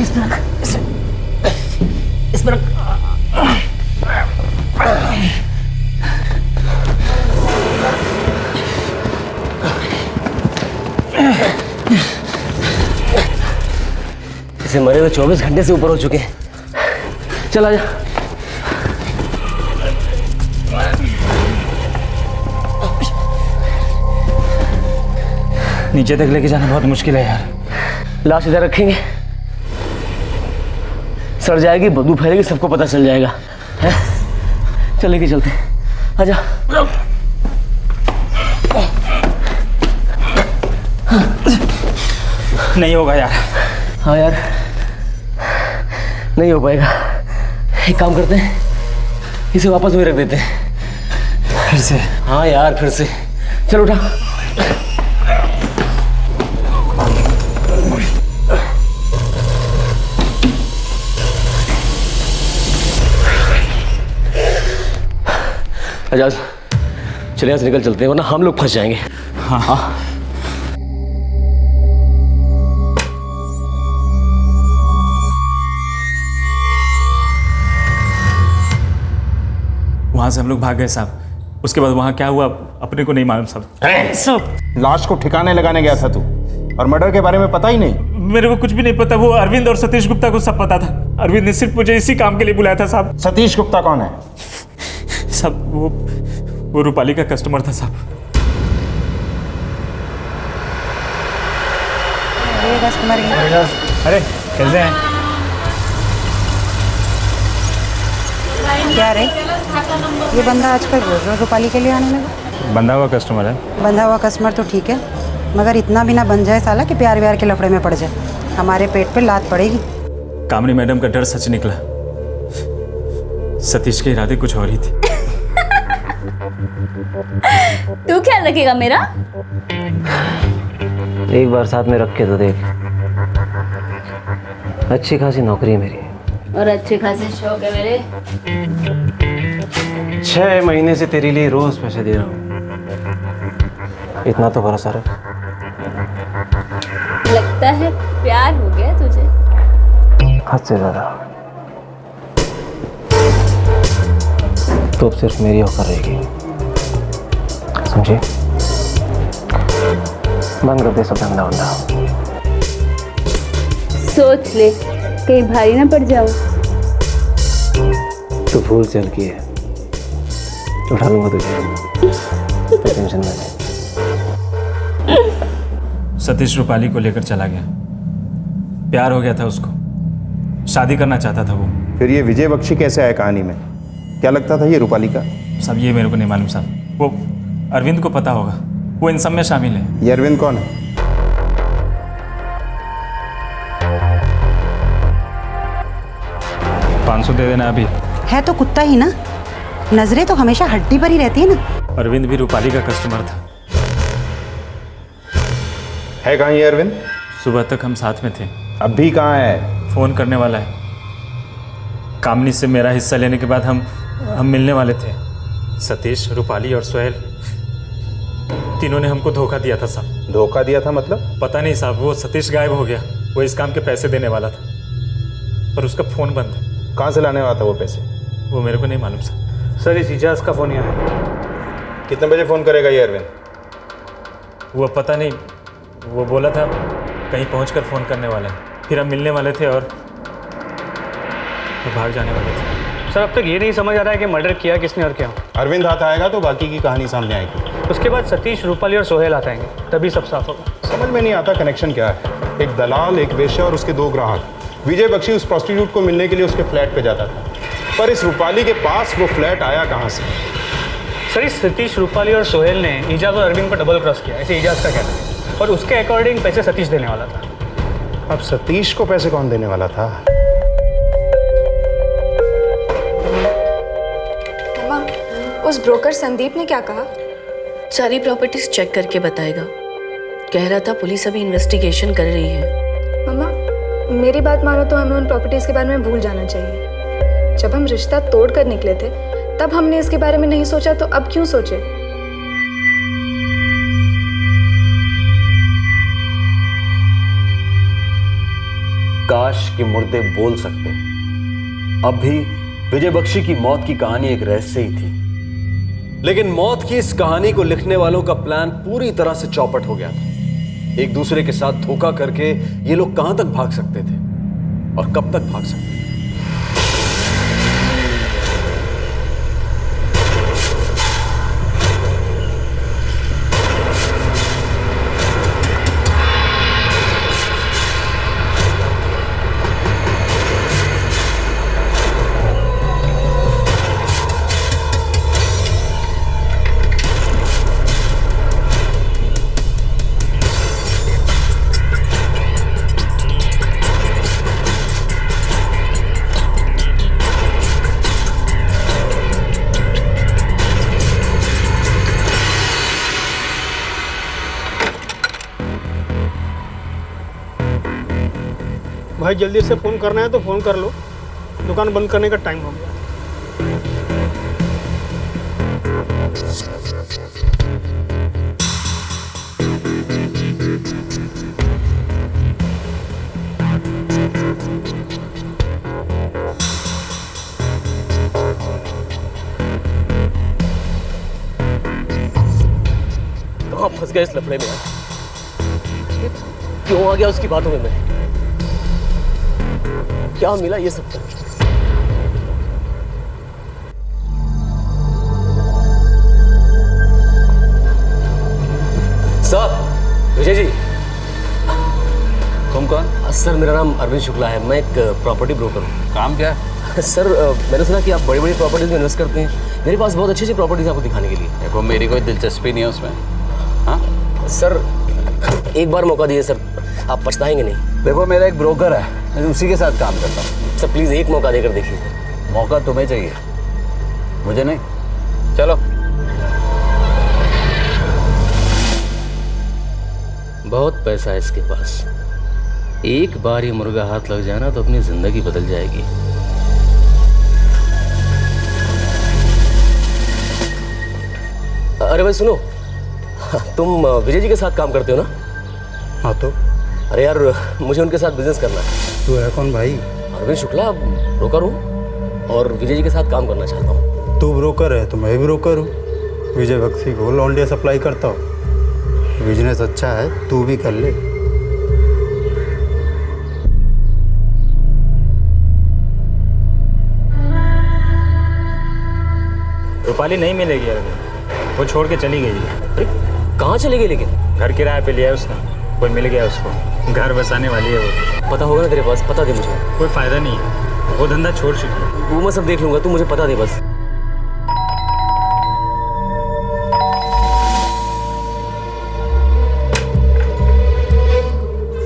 इसे मरे हुए 24 घंटे से ऊपर हो चुके हैं। चल आजा।
नीचे तक लेके जाना बहुत मुश्किल है यार।
लाश इधर रखेंगे, सड़ जाएगी, बदबू फैलेगी, सबको पता चल जाएगा। है? चल लेके चलते हैं। आजा।
नहीं होगा यार।
हाँ यार, नहीं हो पाएगा। एक काम करते हैं, इसे वापस वहीं रख देते हैं।
फिर से?
हाँ यार, फिर से। चल उठा। आजाद, चले यहाँ से निकल चलते हैं, वरना हम लोग फंस जाएंगे।
हाँ। वहां से हम लोग भाग गए साहब। उसके बाद वहां क्या हुआ अपने को नहीं मालूम साहब।
लाश को ठिकाने लगाने गया था तू, और मर्डर के बारे में पता ही नहीं?
मेरे को कुछ भी नहीं पता। वो अरविंद और सतीश गुप्ता को सब पता था। अरविंद ने सिर्फ मुझे इसी काम के लिए बुलाया था साहब।
सतीश गुप्ता कौन है?
साहब वो रूपाली का कस्टमर था साहब।
ये कस्टमर है।
अरे कैसे हैं?
क्या रे, ये बंदा आजकल रोज रोज रूपाली के लिए आने लगा?
बंधा हुआ कस्टमर है।
बंधा हुआ कस्टमर तो ठीक है, मगर इतना भी ना बन जाए साला कि प्यार व्यार के लफड़े में पड़ जाए। हमारे पेट पे लात पड़ेगी।
कामनी मैडम का डर सच निकला। सतीश के इरादे कुछ और ही थे।
तू ख्याल रखेगा मेरा?
एक बार साथ में रख के तो देख। अच्छी खासी नौकरी है मेरी
और अच्छे खासे शौक है मेरे।
6 महीने से तेरे लिए रोज पैसे दे रहा हूँ। इतना तो भरोसा रख।
लगता है प्यार हो गया तुझे।
हद से ज्यादा। तो अब सिर्फ मेरी औकात रहेगी, समझे? बंद कर दे सब धंधा वंधा।
सोच ले कहीं भारी ना पड़ जाओ।
तू भूल चल की है, उठा लूंगा तुझे, तो टेंशन ना ले।
सतीश रूपाली को लेकर चला गया। प्यार हो गया था उसको, शादी करना चाहता था वो।
फिर ये विजय बख्शी कैसे आया कहानी में? क्या लगता था ये रूपाली का?
सब ये मेरे को नहीं मालूम साहब। वो अरविंद को पता होगा, वो इन सब में शामिल है।
ये अरविंद कौन है?
$500 दे देना अभी।
है तो कुत्ता ही ना, नजरें तो हमेशा हड्डी पर ही रहती है ना।
अरविंद भी रूपाली का कस्टमर था।
है कहाँ ये अरविंद?
सुबह तक हम साथ में थे।
अभी कहाँ है?
फोन करने वाला है। कामनी से मेरा हिस्सा लेने के बाद हम मिलने वाले थे। सतीश, रूपाली और सोहेल तीनों ने हमको धोखा दिया था साहब।
धोखा दिया था मतलब?
पता नहीं साहब, वो सतीश गायब हो गया। वो इस काम के पैसे देने वाला था, पर उसका फ़ोन बंद है।
कहाँ से लाने वाला था वो पैसे?
वो मेरे को नहीं मालूम साहब।
सर इस इजाज का फ़ोन यहाँ है।
कितने बजे फ़ोन करेगा ये अरविंद?
वो पता नहीं, वो बोला था कहीं पहुंचकर फ़ोन करने वाला है। फिर हम मिलने वाले थे और भाग जाने वाले थे।
सर अब तक ये नहीं समझ आ रहा है कि मर्डर किया किसने और क्यों।
अरविंद हाथ आएगा तो बाकी की कहानी सामने आएगी।
उसके बाद सतीश, रूपाली और सोहेल आते हैं, तभी सब साफ होगा।
समझ में नहीं आता कनेक्शन क्या है। एक दलाल, एक वेश्या और उसके 2 ग्राहक। विजय बख्शी उस प्रोस्टिट्यूट को मिलने के लिए उसके फ्लैट पे जाता था, पर इस रूपाली के पास वो फ्लैट आया कहाँ से?
सर इस सतीश, रूपाली और सोहेल ने इजाज और अरविंद को डबल क्रॉस किया, ऐसे इजाज का कहना है। और उसके अकॉर्डिंग पैसे सतीश देने वाला था।
अब सतीश को पैसे कौन देने वाला था?
उस ब्रोकर संदीप ने क्या कहा?
सारी प्रॉपर्टीज चेक करके बताएगा। कह रहा था पुलिस अभी इन्वेस्टिगेशन कर रही है।
मम्मा, मेरी बात मानो तो हमें उन प्रॉपर्टीज के बारे में भूल जाना चाहिए। जब हम रिश्ता तोड़ कर निकले थे तब हमने इसके बारे में नहीं सोचा, तो अब क्यों सोचे?
काश के मुर्दे बोल सकते। अब भी विजय बख्शी की मौत की कहानी एक रहस्य ही थी, लेकिन मौत की इस कहानी को लिखने वालों का प्लान पूरी तरह से चौपट हो गया था। एक दूसरे के साथ धोखा करके ये लोग कहां तक भाग सकते थे और कब तक भाग सकते थे?
भाई जल्दी से फ़ोन करना है तो फ़ोन कर लो, दुकान बंद करने का टाइम हो गया।
तो आप फंस गए इस लफड़े में यार। क्यों आ गया उसकी बातों में मैं? क्या मिला ये सब? सर, विजय जी।
तुम कौन?
सर मेरा नाम अरविंद शुक्ला है, मैं एक प्रॉपर्टी ब्रोकर हूँ।
काम क्या?
सर मैंने सुना कि आप बड़ी बड़ी प्रॉपर्टीज में इन्वेस्ट करते हैं। मेरे पास बहुत अच्छी अच्छी प्रॉपर्टीज आपको दिखाने के लिए।
देखो मेरी कोई दिलचस्पी नहीं है उसमें। हाँ
सर, एक बार मौका दिए सर, आप पछताएंगे नहीं।
देखो मेरा एक ब्रोकर है, मैं उसी के साथ काम करता हूँ।
सर प्लीज़ एक मौका देकर देखिए सर।
मौका तुम्हें चाहिए, मुझे नहीं। चलो।
बहुत पैसा है इसके पास, एक बार ये मुर्गा हाथ लग जाना तो अपनी जिंदगी बदल जाएगी। अरे भाई सुनो, तुम विजय जी के साथ काम करते हो ना?
हाँ तो
अरे यार, मुझे उनके साथ बिजनेस करना है।
तू है कौन भाई?
अरविंद शुक्ला, ब्रोकर हूँ और विजय जी के साथ काम करना चाहता हूँ।
तू ब्रोकर है तो मैं भी ब्रोकर हूँ। विजय बख्शी को लौंडिया सप्लाई करता हूँ। बिजनेस अच्छा है, तू भी कर ले।
रूपाली नहीं मिलेगी अरविंद, वो छोड़ के चली गई है।
अरे कहाँ चली गई? लेकिन
घर किराए पे लिया है उसने, कोई मिल गया उसको, घर बसाने वाली है वो।
पता होगा ना तेरे पास? पता दे मुझे।
कोई फायदा नहीं है, वो धंधा छोड़ चुकी है।
वो मैं सब देख लूंगा, तू मुझे पता दे बस।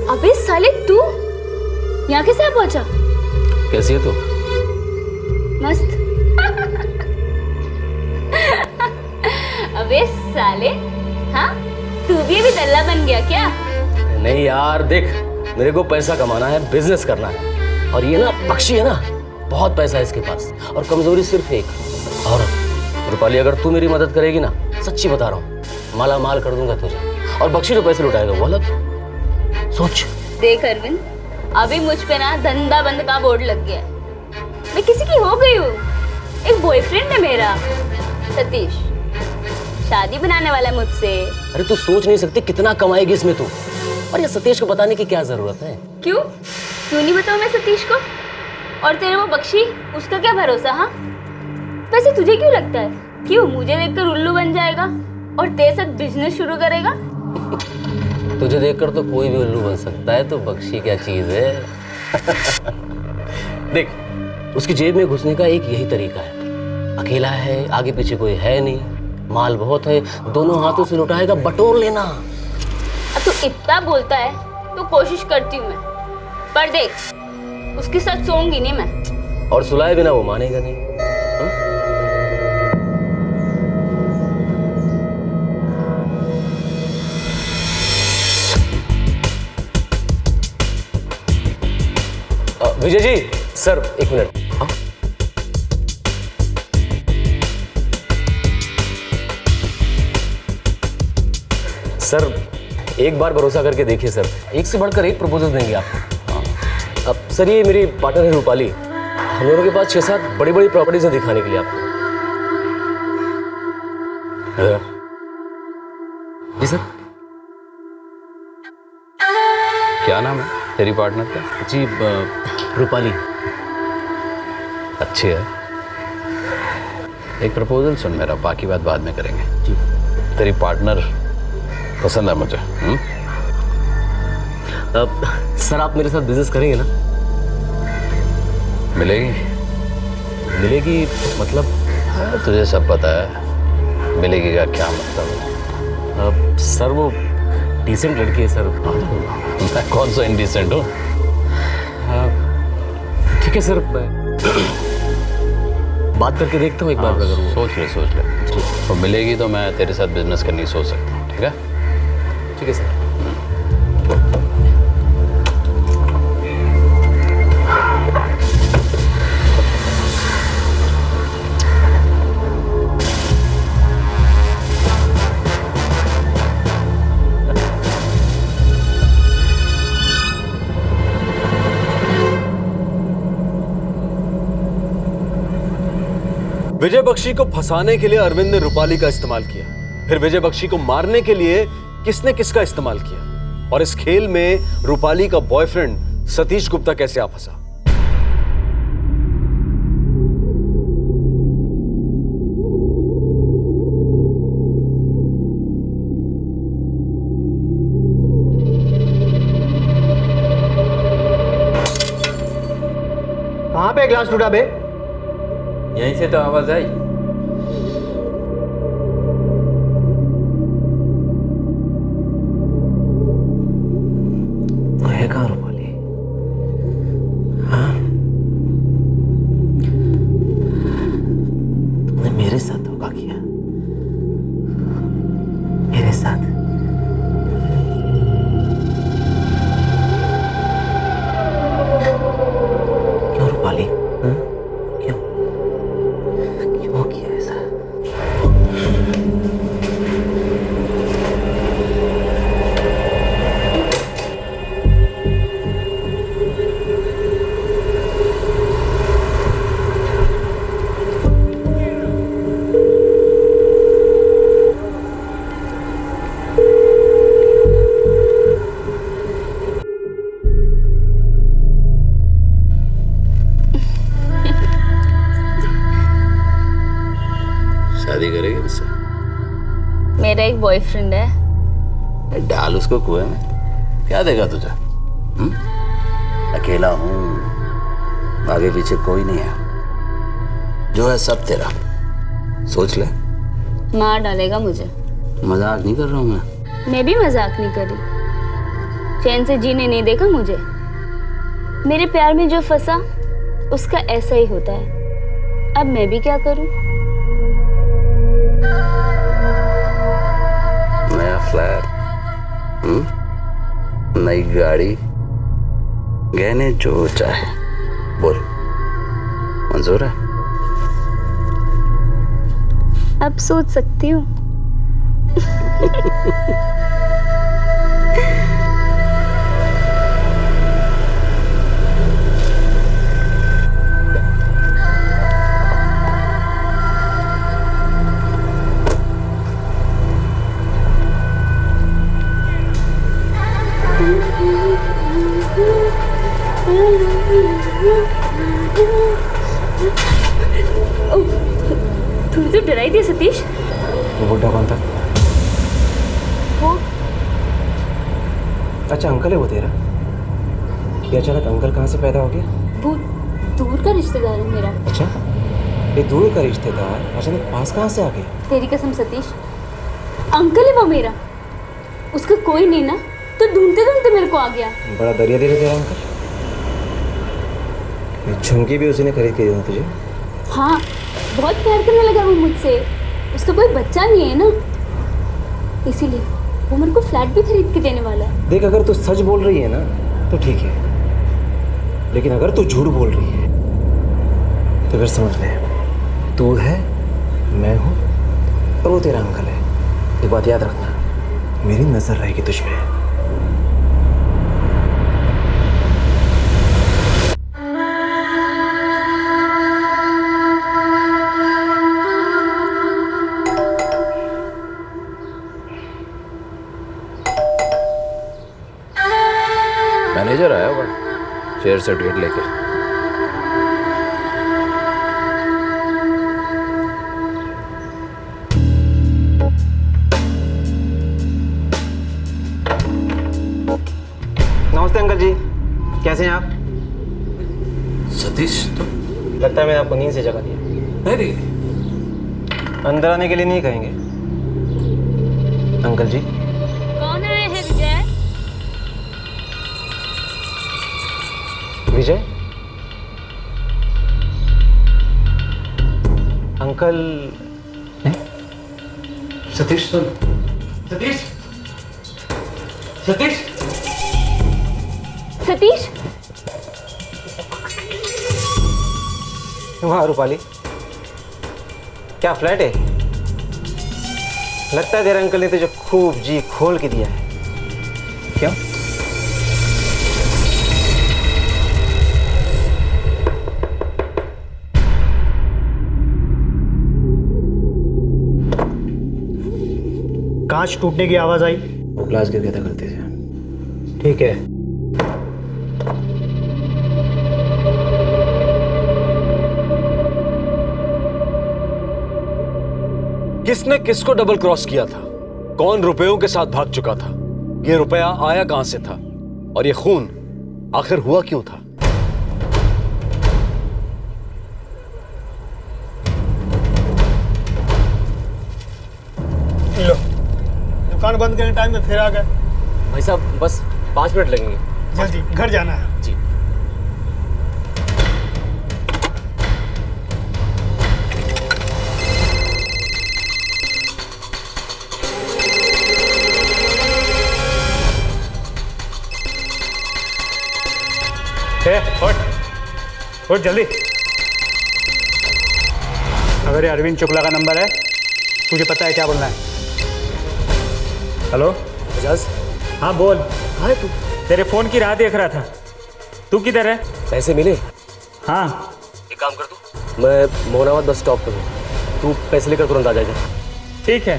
अबे साले तू यहाँ कैसे आ पहुंचा?
कैसी है तू?
मस्त। अबे साले, हाँ तू भी अभी दल्ला बन गया क्या?
नहीं यार देख, मेरे को पैसा कमाना है, बिजनेस करना है। और ये ना बख्शी है ना, बहुत पैसा है इसके पास और कमजोरी सिर्फ एक औरत। रूपाली, अगर तू मेरी मदद करेगी ना, सच्ची बता रहा हूँ, माला माल कर दूंगा तुझे। और बख्शी जो पैसे लुटाएगा वो अलग। सोच।
देख अरविंद, अभी मुझ पे ना धंधा बंद का बोर्ड लग गया है। मैं किसी की हो गई हूँ। एक बॉयफ्रेंड है मेरा, सतीश, शादी बनाने वाला है मुझसे।
अरे तू सोच नहीं सकती कितना कमाएगी इसमें तू। और ये सतीश को बताने की क्या जरूरत है?
क्यों नहीं बताऊं मैं सतीश को? और तेरे वो बख्शी, उसका क्या भरोसा? हाँ वैसे तुझे क्यों लगता है क्यों मुझे देखकर उल्लू बन जाएगा और तेरे साथ बिजनेस शुरू करेगा?
तुझे देखकर तो कोई भी उल्लू बन सकता है, तो बख्शी क्या चीज है? देख, उसकी जेब में घुसने का एक यही तरीका है। अकेला है, आगे पीछे कोई है नहीं, माल बहुत है, दोनों हाथों से लुटाएगा, बटोर लेना।
अब तू इतना बोलता है तो कोशिश करती हूँ मैं, पर देख उसके साथ सोऊंगी नहीं मैं।
और सुलाए बिना वो मानेगा नहीं। विजय जी, सर एक मिनट। हाँ? सर एक बार भरोसा करके देखिए सर, एक से बढ़कर एक प्रपोजल देंगे आपको। अब सर ये मेरी पार्टनर है रूपाली, हम लोगों के पास 6-7 बड़ी बड़ी प्रॉपर्टीज हैं दिखाने के लिए आपको। जी सर।
क्या नाम है तेरी पार्टनर का?
जी रूपाली।
अच्छी है। एक प्रपोजल सुन मेरा, बाकी बात बाद में करेंगे।
जी।
तेरी पार्टनर पसंद है मुझे।
सर आप मेरे साथ बिजनेस करेंगे ना?
मिलेगी
मतलब?
तुझे सब पता है, मिलेगी का क्या मतलब?
सर वो डिसेंट लड़की है सर।
मैं कौन सा इंडिसेंट हूँ?
ठीक है सर, बात करके देखता हूँ एक बार। अगर वो
सोच ले तो मिलेगी तो मैं तेरे साथ बिजनेस करनी सोच सकता हूँ। ठीक है?
ठीक है सर।
विजय बख्शी को फंसाने के लिए अरविंद ने रूपाली का इस्तेमाल किया, फिर विजय बख्शी को मारने के लिए किसने किसका इस्तेमाल किया? और इस खेल में रूपाली का बॉयफ्रेंड सतीश गुप्ता कैसे आ फंसा?
कहाँ पे ग्लास टूटा बे?
यहीं से तो आवाज आई।
तो है कहाँ रूपाली? हाँ, तुमने मेरे साथ धोखा किया, मेरे साथ। क्यों रूपाली? हाँ? क्यों क्यों किया ऐसा?
शादी करेगी मुझसे?
मेरा एक बॉयफ्रेंड है।
डाल उसको कुएं में, क्या देगा तुझे? अकेला हूं, आगे पीछे कोई नहीं है, जो है सब तेरा। सोच ले।
मार डालेगा मुझे।
मजाक नहीं कर रहा हूं मैं
भी मजाक नहीं करी। चैन से जीने नहीं देखा मुझे। मेरे प्यार में जो फंसा उसका ऐसा ही होता है। अब मैं भी क्या करूं?
नया फ्लैट, नई गाड़ी, गहने, जो चाहे बोल, मंजूर है?
अब सोच सकती हूँ। तू तो डराई थी सतीश।
वो बुड्ढा कौन था?
वो
अच्छा अंकल है वो तेरा? ये अचानक अंकल कहाँ से पैदा हो गया?
वो दूर का रिश्तेदार है मेरा।
अच्छा, ये दूर का रिश्तेदार अचानक पास कहाँ से आ गया?
तेरी कसम सतीश, अंकल है वो मेरा। उसका कोई नहीं ना, तो ढूंढते ढूंढते मेरे को आ गया।
बड़ा दरिया दे रहे तेरा अंकल। ये झुमकी भी उसी ने खरीद के दी तुझे?
हाँ, बहुत प्यार करने लगा वो मुझसे। उसका कोई बच्चा नहीं है ना, इसीलिए वो मेरे को फ्लैट भी खरीद के देने वाला है।
देख, अगर तू सच बोल रही है ना तो ठीक है, लेकिन अगर तू झूठ बोल रही है तो फिर समझ ले, तू है, मैं हूँ और वो तेरा अंकल है। एक बात याद रखना, मेरी नजर रहेगी तुझ पे।
मैनेजर आया हुआ शेयर सर्टिफिकेट लेके।
नमस्ते अंकल जी, कैसे हैं आप?
सतीश तो
लगता है मैंने आपको नींद से जगा दिया।
अरे
अंदर आने के लिए नहीं कहेंगे अंकल जी?
कौन आए हैं विजय?
विजय? अंकल?
सतीश सुन। सतीश, सतीश,
सतीश।
वहाँ रूपाली, क्या फ्लैट है? लगता है तेरे अंकल ने तुझे खूब जी खोल के दिया है। क्या?
कांच टूटने की आवाज आई।
वो ग्लास गिर गया था गलती से।
ठीक है।
किसने किसको डबल क्रॉस किया था? कौन रुपयों के साथ भाग चुका था? ये रुपया आया कहां से था? और ये खून आखिर हुआ क्यों था?
लो, दुकान बंद करने टाइम में फिर आ गए।
भाई साहब बस 5 मिनट लगेंगे।
जल्दी घर जाना है।
जी।
उठ जल्दी। अगर ये अरविंद शुक्ला का नंबर है, तुझे पता है क्या बोलना है? हेलो
एजाज।
हाँ बोल।
कहाँ है तू?
तेरे फोन की राह देख रहा था। तू किधर है?
पैसे मिले?
हाँ।
एक काम कर तू, मैं मोहनाबाद बस स्टॉप पर हूँ, तू पैसे लेकर तुरंत आ जाएगा।
ठीक है।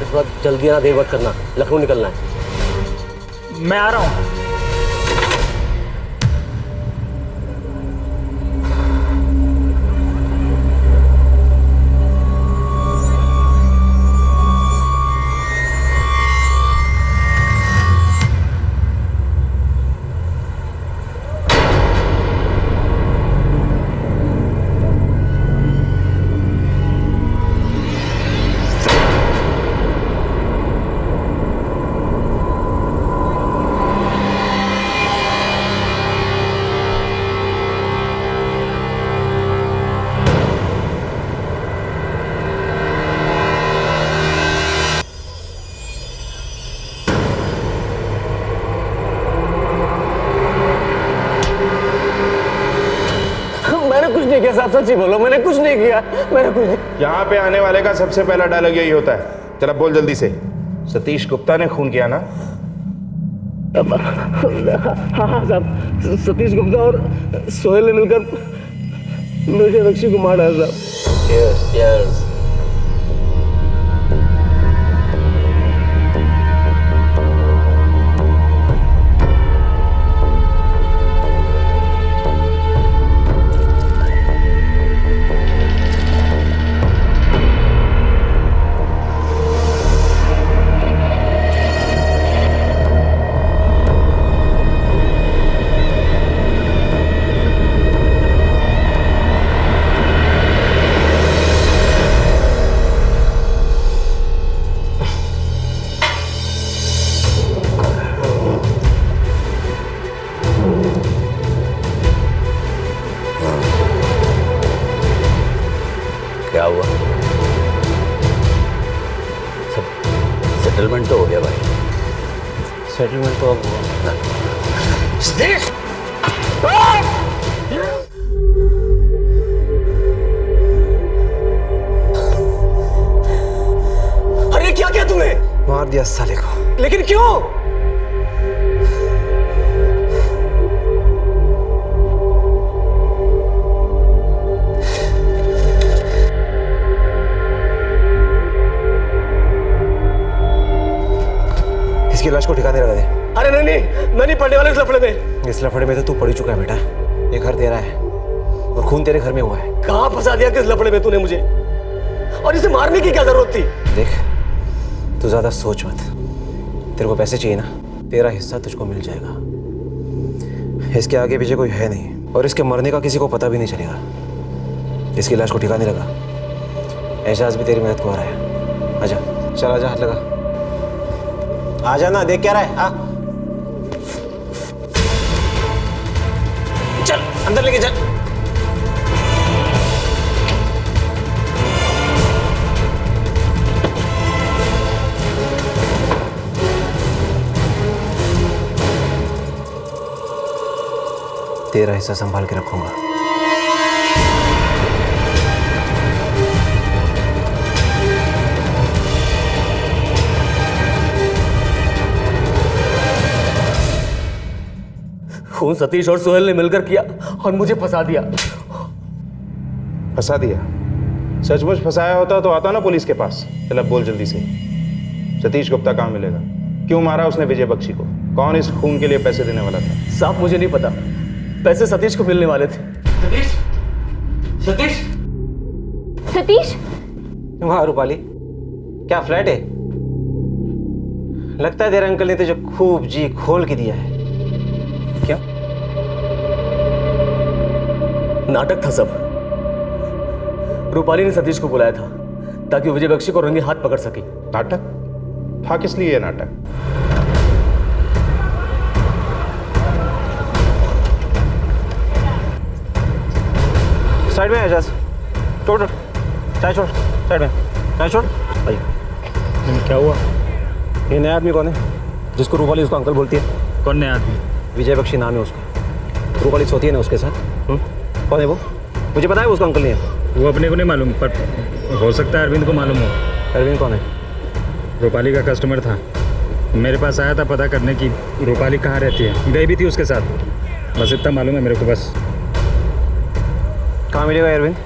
थोड़ा जल्दी आना, देर मत करना, लखनऊ निकलना है।
मैं आ रहा हूँ।
साहब सच्ची बोलो, मैंने कुछ नहीं किया, मैंने कुछ नहीं।
यहाँ पे आने वाले का सबसे पहला डायलॉग यही होता है। चल अब बोल जल्दी से। सतीश गुप्ता ने खून किया ना?
हाँ साहब, सतीश गुप्ता और सोहेल ने मिलकर मुझे बख्शी को मार डाला साहब। Cheers, cheers। क्या हुआ? सेटलमेंट तो हो गया भाई।
सेटलमेंट तो अब हुआ।
अरे क्या किया तूने?
मार दिया साले को।
लेकिन क्यों?
इसकी लाश को ठिकाने लगा दे।
अरे नहीं, मैं नहीं पढ़ने वाला इस लफड़े में।
इस लफड़े में तो तू पड़ चुका है बेटा। ये घर तेरा है और खून तेरे घर में हुआ है।
कहाँ फंसा दिया किस लफड़े में तूने मुझे? और इसे मारने की क्या जरूरत थी?
देख, तू ज्यादा सोच मत। तेरे को पैसे चाहिए ना, तेरा हिस्सा तुझको मिल जाएगा। इसके आगे पीछे कोई है नहीं और इसके मरने का किसी को पता भी नहीं चलेगा। इसकी लाश को ठिकाने लगा। एजाज भी तेरी मदद को आ रहा है। आजा, चल आजा, हाथ लगा। आजा ना, देख क्या रहा है? आ चल अंदर लेके चल। तेरा हिस्सा संभाल के रखूंगा।
खून सतीश और सोहेल ने मिलकर किया और मुझे फंसा दिया।
फंसा दिया? सचमुच फंसाया होता तो आता ना पुलिस के पास। चल अब बोल जल्दी से। सतीश गुप्ता कहाँ मिलेगा? क्यों मारा उसने विजय बख्शी को? कौन इस खून के लिए पैसे देने वाला था?
साहब मुझे नहीं पता, पैसे सतीश को मिलने वाले थे।
सतीश, सतीश,
सतीश,
वहाँ रूपाली, क्या फ्लैट है? लगता है तेरे अंकल ने तुझे खूब जी खोल के दिया है। क्या
नाटक था सब। रूपाली ने सतीश को बुलाया था ताकि विजय बख्शी को रंगे हाथ पकड़ सके।
नाटक था? किस लिए यह नाटक?
साइड में एजाज, छोड़ चाय छोड़, साइड में चाय छोड़। आइए।
क्या हुआ?
ये नया आदमी कौन है जिसको रूपाली उसका अंकल बोलती है?
कौन नया आदमी?
विजय बख्शी नाम है उसका। रूपाली सोती है ना उसके साथ। कौन है वो? मुझे पता है वो उसका अंकल नहीं है।
वो अपने को नहीं मालूम, पर हो सकता है अरविंद को मालूम हो।
अरविंद कौन है?
रूपाली का कस्टमर था, मेरे पास आया था पता करने की रूपाली कहाँ रहती है। गई भी थी उसके साथ, बस इतना मालूम है मेरे को। बस
कहाँ मिलेगा अरविंद?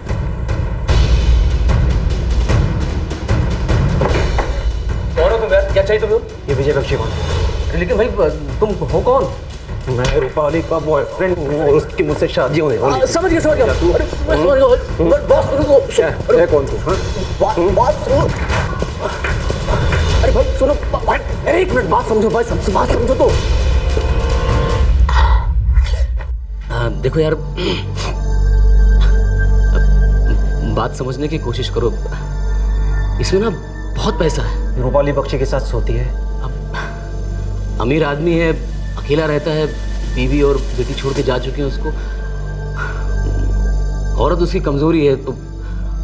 कौन हो तुम यार? क्या चाहिए तुम्हें?
ये विजय बख्शी कौन है?
लेकिन भाई तुम हो कौन?
मैं रूपाली का बॉयफ्रेंड हूँ और उसकी मुझसे शादी होने वाली।
समझ गया समझ गया। अरे बॉस रुको।
क्या कौन तू?
बॉस सुनो। अरे भाई सुनो, अरे एक मिनट बात समझो भाई, सबसे बात समझो तो। देखो यार, बात समझने की कोशिश करो। इसमें ना बहुत पैसा है।
रूपाली बख्शी के साथ सोती है।
अमीर आदमी है, अकेला रहता है, बीवी और बेटी छोड़ के जा चुके हैं उसको। औरत उसकी कमजोरी है, तो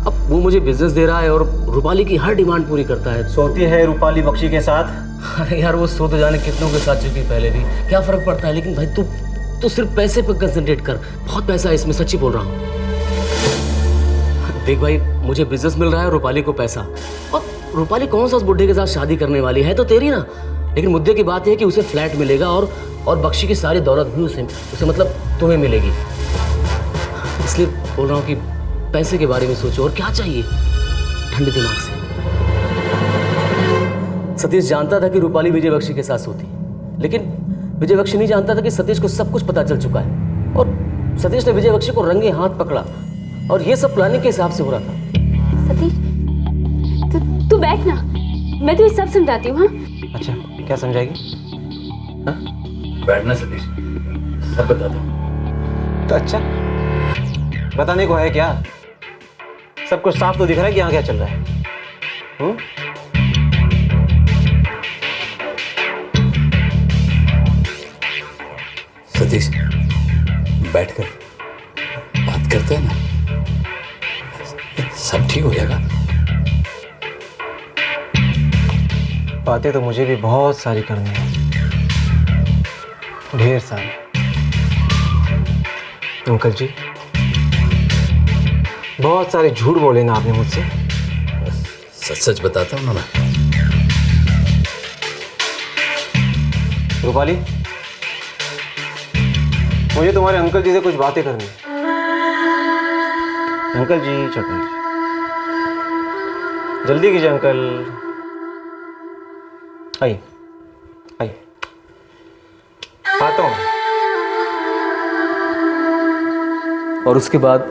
अब वो मुझे बिजनेस दे रहा है और रूपाली की हर डिमांड पूरी करता है।
सोती है रूपाली बख्शी के साथ?
अरे यार वो सो तो जाने कितनों के साथ चुकी पहले भी, क्या फर्क पड़ता है। लेकिन भाई तू सिर्फ पैसे पर कंसंट्रेट कर, बहुत पैसा है इसमें, सच्ची बोल रहा हूँ। देख भाई, मुझे बिजनेस मिल रहा है, रूपाली को पैसा। और रूपाली कौन सा उस बुढ़े के साथ शादी करने वाली है? तो तेरी ना। लेकिन मुद्दे की बात है कि उसे फ्लैट मिलेगा और बख्शी की सारी दौलत भी उसे मतलब तुम्हें मिलेगी। इसलिए बोल रहा हूँ कि पैसे के बारे में सोचो, और क्या चाहिए ठंडे दिमाग से। सतीश जानता था कि रूपाली विजय बख्शी के साथ सोती, लेकिन विजय बख्शी नहीं जानता था कि सतीश को सब कुछ पता चल चुका है और सतीश ने विजय बख्शी को रंगे हाथ पकड़ा, और ये सब प्लानिंग के हिसाब से हो रहा था।
सतीश, तू बैठ ना, मैं तुझे सब समझाती हूँ। हाँ,
अच्छा, क्या समझाएगी?
बैठना सतीश, सब बता दो।
तो अच्छा, बताने को है क्या? सब कुछ साफ तो दिख रहा है कि यहाँ क्या चल रहा है।
सतीश, बैठकर बात करते हैं ना, सब ठीक हो जाएगा।
बातें तो मुझे भी बहुत सारी करनी है, ढेर सारी। अंकल जी, बहुत सारे झूठ बोले ना आपने मुझसे।
सच सच बताता हूँ ना मैं।
रूपाली, मुझे तुम्हारे अंकल जी से कुछ बातें करनी है। अंकल जी, चटनी जल्दी कीजिए अंकल। आइए आइए, आता हूँ।
और उसके बाद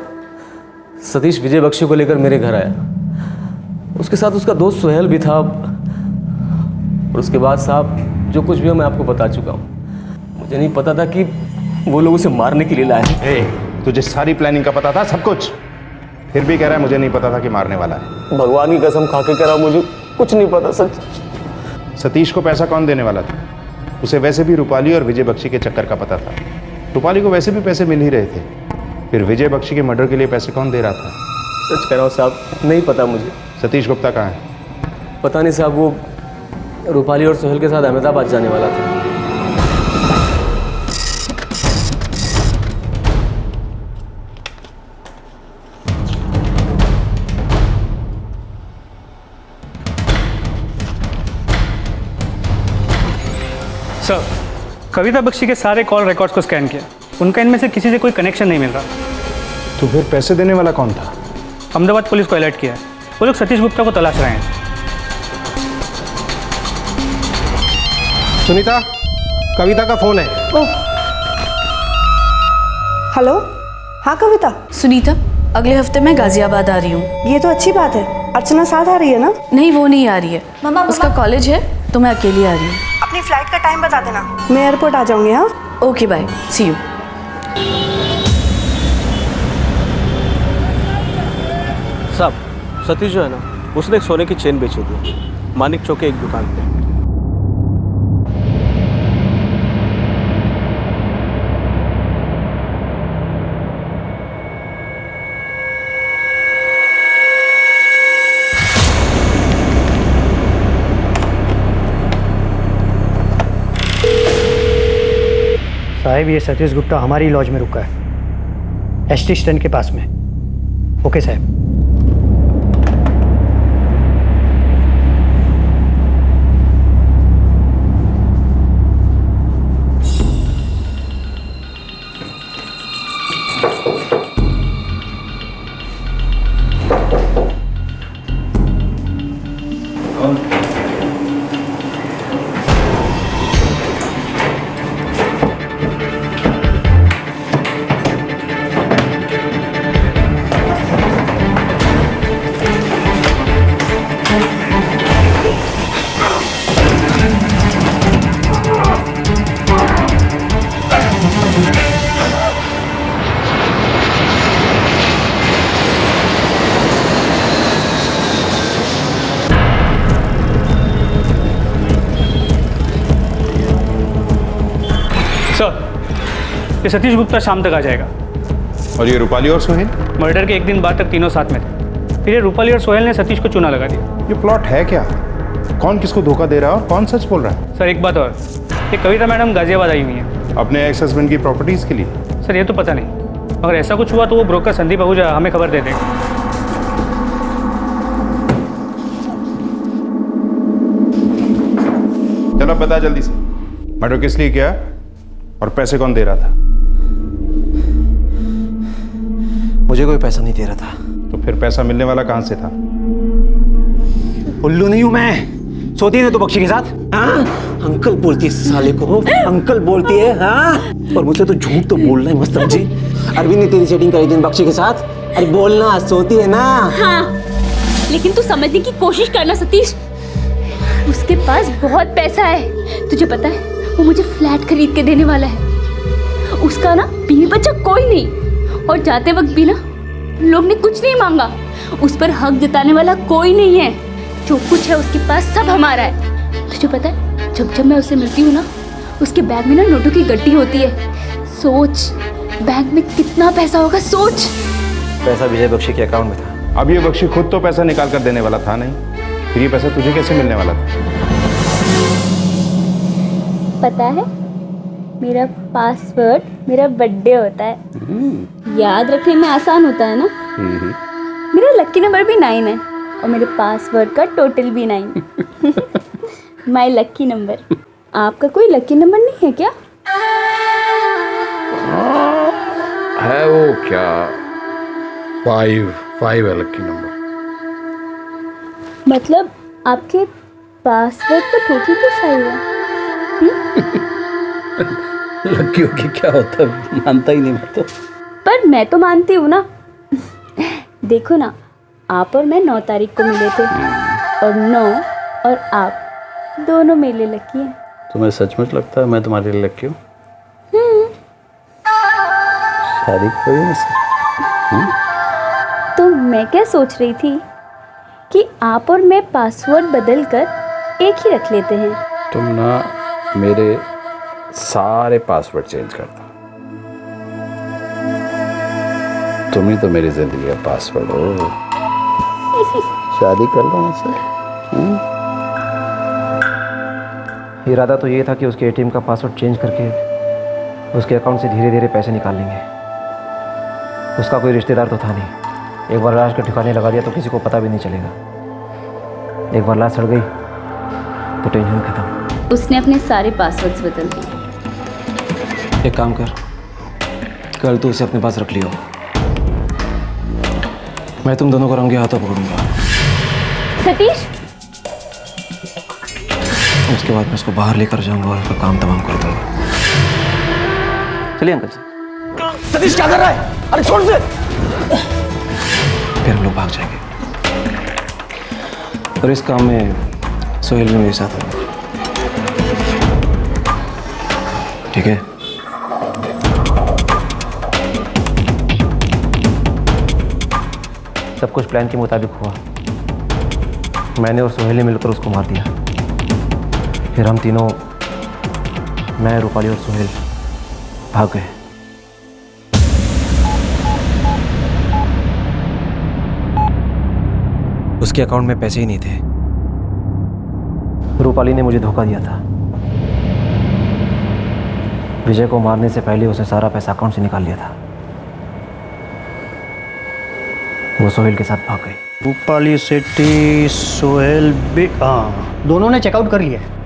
सतीश विजय बख्शी को लेकर मेरे घर आया। उसके साथ उसका दोस्त सुहेल भी था। और उसके बाद साहब, जो कुछ भी मैं आपको बता चुका हूँ। मुझे नहीं पता था कि वो लोग उसे मारने के लिए लाए हैं।
तुझे सारी प्लानिंग का पता था, सब कुछ, फिर भी कह रहा है मुझे नहीं पता था कि मारने वाला है।
भगवान की कसम खा के कह रहा हूं, मुझे कुछ नहीं पता सच।
सतीश को पैसा कौन देने वाला था? उसे वैसे भी रूपाली और विजय बख्शी के चक्कर का पता था। रूपाली को वैसे भी पैसे मिल ही रहे थे, फिर विजय बख्शी के मर्डर के लिए पैसे कौन दे रहा था?
सच कह रहा हूँ साहब, नहीं पता मुझे।
सतीश गुप्ता कहाँ है?
पता नहीं साहब, वो रूपाली और सोहेल के साथ अहमदाबाद जाने वाला था।
सर, कविता बख्शी के सारे कॉल रिकॉर्ड्स को स्कैन किया, उनका इनमें से किसी से कोई कनेक्शन नहीं मिल रहा।
तो फिर पैसे देने वाला कौन था?
अहमदाबाद पुलिस को अलर्ट किया है, वो लोग सतीश गुप्ता को तलाश रहे हैं।
सुनीता, कविता का फोन है।
हेलो, हाँ कविता।
सुनीता, अगले हफ्ते मैं गाजियाबाद आ रही हूँ।
ये तो अच्छी बात है। अर्चना साथ आ रही है ना?
नहीं, वो नहीं आ रही है। उसका कॉलेज है तो मैं अकेली आ रही हूँ।
अपनी फ्लाइट का टाइम बता देना, मैं एयरपोर्ट आ जाऊंगी। हाँ,
ओके, बाय, सी यू।
साहब, सतीश जो है ना, उसने एक सोने की चेन बेची थी मानिक चौक के एक दुकान पे।
साहब, ये सतीश गुप्ता हमारी लॉज में रुका है, एसटी स्टैंड के पास में। ओके साहब।
सर, ये सतीश गुप्ता शाम तक आ जाएगा।
और ये रूपाली और सोहेल?
मर्डर के एक दिन बाद तक तीनों साथ में थे। फिर ये रूपाली और सोहेल ने सतीश को चूना लगा दिया।
ये प्लॉट है क्या? कौन किसको धोखा दे रहा है और कौन सच बोल रहा है?
सर, एक बात और, ये कविता मैडम गाजियाबाद आई हुई हैं
अपने एक्स हस्बैंड की प्रॉपर्टीज के लिए।
सर, ये तो पता नहीं, अगर ऐसा कुछ हुआ तो वो ब्रोकर संदीप आहूजा हमें खबर दे देगा।
चलो बता जल्दी से, मर्डर किस लिए किया और पैसे कौन दे रहा था?
मुझे कोई पैसा नहीं दे रहा था।
तो फिर पैसा मिलने वाला कहां से था?
उल्लू नहीं हूं मैं। सोती है तो बख्शी के साथ? हाँ? अंकल बोलती है साले को, अंकल बोलती है। हाँ? और मुझसे तो झूठ तो बोलना है मस्त समझी। अरविंद ने तेरी सेटिंग करी दिन बख्शी के साथ। अरे बोलना, सोती है ना।
हाँ, लेकिन तू समझने की कोशिश करना सतीश, उसके पास बहुत पैसा है। तुझे पता है, वो मुझे फ्लैट खरीद के देने वाला है। उसका ना बीवी बच्चा कोई नहीं, और जाते वक्त भी ना लोग ने कुछ नहीं मांगा। उस पर हक जताने वाला कोई नहीं है। जो कुछ है उसके पास सब हमारा है। तुझे पता है, जब जब मैं उससे मिलती हूँ ना, उसके बैग में ना नोटों की गड्डी होती है। सोच, बैंक में कितना पैसा होगा, सोच।
पैसा विजय बख्शी के अकाउंट में था।
अब ये बख्शी खुद तो पैसा निकाल कर देने वाला था नहीं, फिर ये पैसा तुझे कैसे मिलने वाला था?
पता है, मेरा पासवर्ड मेरा बर्थडे होता है। याद रखने में आसान होता है ना। मेरा लकी नंबर भी 9 है और मेरे पासवर्ड का टोटल भी 9। My lucky number. आपका कोई लकी नंबर नहीं है क्या?
है वो क्या, 5 है लकी नंबर।
मतलब आपके पासवर्ड का टोटल भी 5 है?
लड़कियों की क्या होता है, मानता ही नहीं मैं तो।
पर मैं तो मानती हूँ ना। देखो ना, आप और मैं 9 तारीख को मिले थे, और 9 और आप दोनों मेरे लकी हैं।
तुम्हें सचमुच लगता है मैं तुम्हारे लिए लकी हूँ? शादी करोगे मुझसे?
तो मैं क्या सोच रही थी कि आप और मैं पासवर्ड बदल कर एक ही रख लेते हैं।
तुम ना मेरे सारे पासवर्ड चेंज कर दो। तुम ही तो मेरी जिंदगी का पासवर्ड हो। शादी कर लो मुझसे।
इरादा तो ये था कि उसके एटीएम का पासवर्ड चेंज करके उसके अकाउंट से धीरे धीरे पैसे निकाल लेंगे। उसका कोई रिश्तेदार तो था नहीं। एक बार लाश के ठिकाने लगा दिया तो किसी को पता भी नहीं चलेगा। एक बार लाश सड़ गई तो टेंशन खत्म।
उसने अपने सारे पासवर्ड्स बदल दिए।
एक काम कर, कल तू उसे अपने पास रख लियो। मैं तुम दोनों को रंगे हाथों पकड़ूंगा।
सतीश,
उसके बाद मैं उसको बाहर लेकर जाऊंगा और उसका काम तमाम कर दूंगा। चलिए अंकल जी।
सतीश क्या कर रहा है? अरे छोड़ से।
फिर हम लोग भाग जाएंगे और इस काम में सोहेल भी मेरे साथ होगा, ठीक है? सब कुछ प्लान के मुताबिक हुआ। मैंने और सोहेल ने मिलकर उसको मार दिया। फिर हम तीनों, मैं, रूपाली और सोहेल भाग गए। उसके अकाउंट में पैसे ही नहीं थे। रूपाली ने मुझे धोखा दिया था। विजय को मारने से पहले उसने सारा पैसा अकाउंट से निकाल लिया था। वो सोहेल के साथ भाग गई।
रूपाली सेठी, सोहेल भी, हाँ, दोनों ने चेकआउट कर लिया है।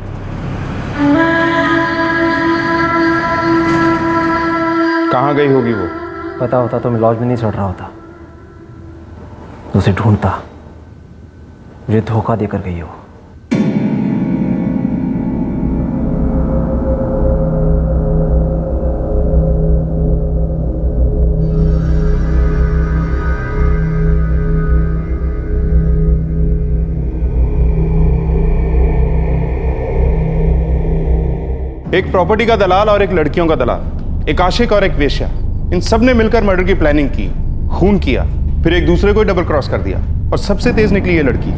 कहाँ गई होगी वो?
पता होता तो मैं लॉज में नहीं चढ़ रहा होता। उसे ढूंढता। मुझे धोखा देकर गई है वो।
एक प्रॉपर्टी का दलाल और एक लड़कियों का दलाल, एक आशिक और एक वेश्या, इन सब ने मिलकर मर्डर की प्लानिंग की, खून किया, फिर एक दूसरे को डबल क्रॉस कर दिया और सबसे तेज निकली ये लड़की।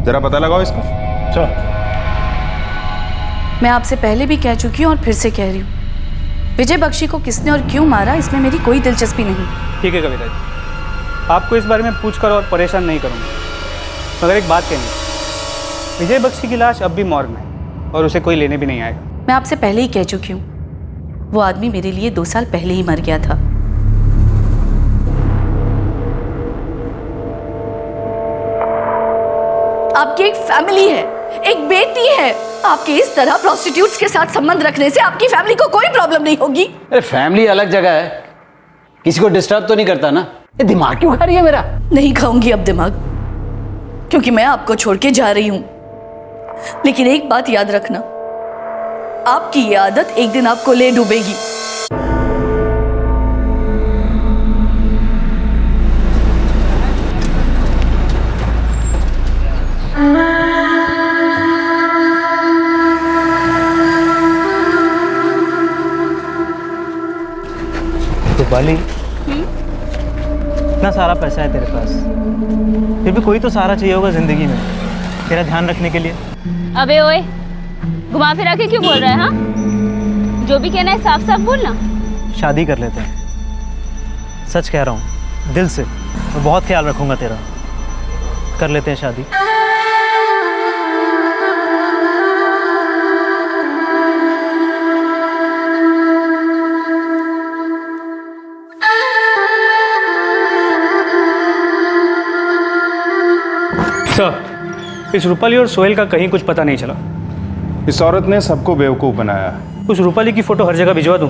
जरा पता लगाओ इसका।
चलो। मैं आपसे पहले भी कह चुकी हूँ और फिर से कह रही हूँ, विजय बख्शी को किसने और क्यों मारा इसमें मेरी कोई दिलचस्पी नहीं।
ठीक है कविता जी, आपको इस बारे में पूछकर और परेशान नहीं करूँगा, मगर एक बात कहनी, विजय बख्शी की लाश अब भी मॉर्ग में है और उसे कोई लेने भी नहीं आएगा।
मैं आपसे पहले ही कह चुकी हूँ, वो आदमी मेरे लिए 2 साल पहले ही मर गया था। आपकी एक फैमिली है, एक बेटी है। आपके इस तरह प्रोस्टिट्यूट्स के साथ संबंध रखने से आपकी फैमिली को कोई प्रॉब्लम नहीं होगी।
अरे फैमिली अलग जगह है, किसी को डिस्टर्ब तो नहीं करता ना? ये दिमाग क्यों खा रही है मेरा?
नहीं खाऊंगी अब दिमाग, क्योंकि मैं आपको छोड़ के जा रही हूं। लेकिन एक बात याद रखना, आपकी ये आदत एक दिन आपको ले डूबेगी।
रूपाली, इतना सारा पैसा है तेरे पास, फिर भी कोई तो सहारा चाहिए होगा जिंदगी में तेरा ध्यान रखने के लिए।
अबे ओए, घुमा फिरा के क्यों बोल रहा है? हाँ, जो भी कहना है साफ साफ बोलना।
शादी कर लेते हैं, सच कह रहा हूँ, दिल से। मैं बहुत ख्याल रखूंगा तेरा। कर लेते हैं शादी।
सर, इस रूपाली और सोहेल का कहीं कुछ पता नहीं चला।
इस औरत ने सबको बेवकूफ़ बनाया है।
उस रूपाली की फ़ोटो हर जगह भिजवा दूँ,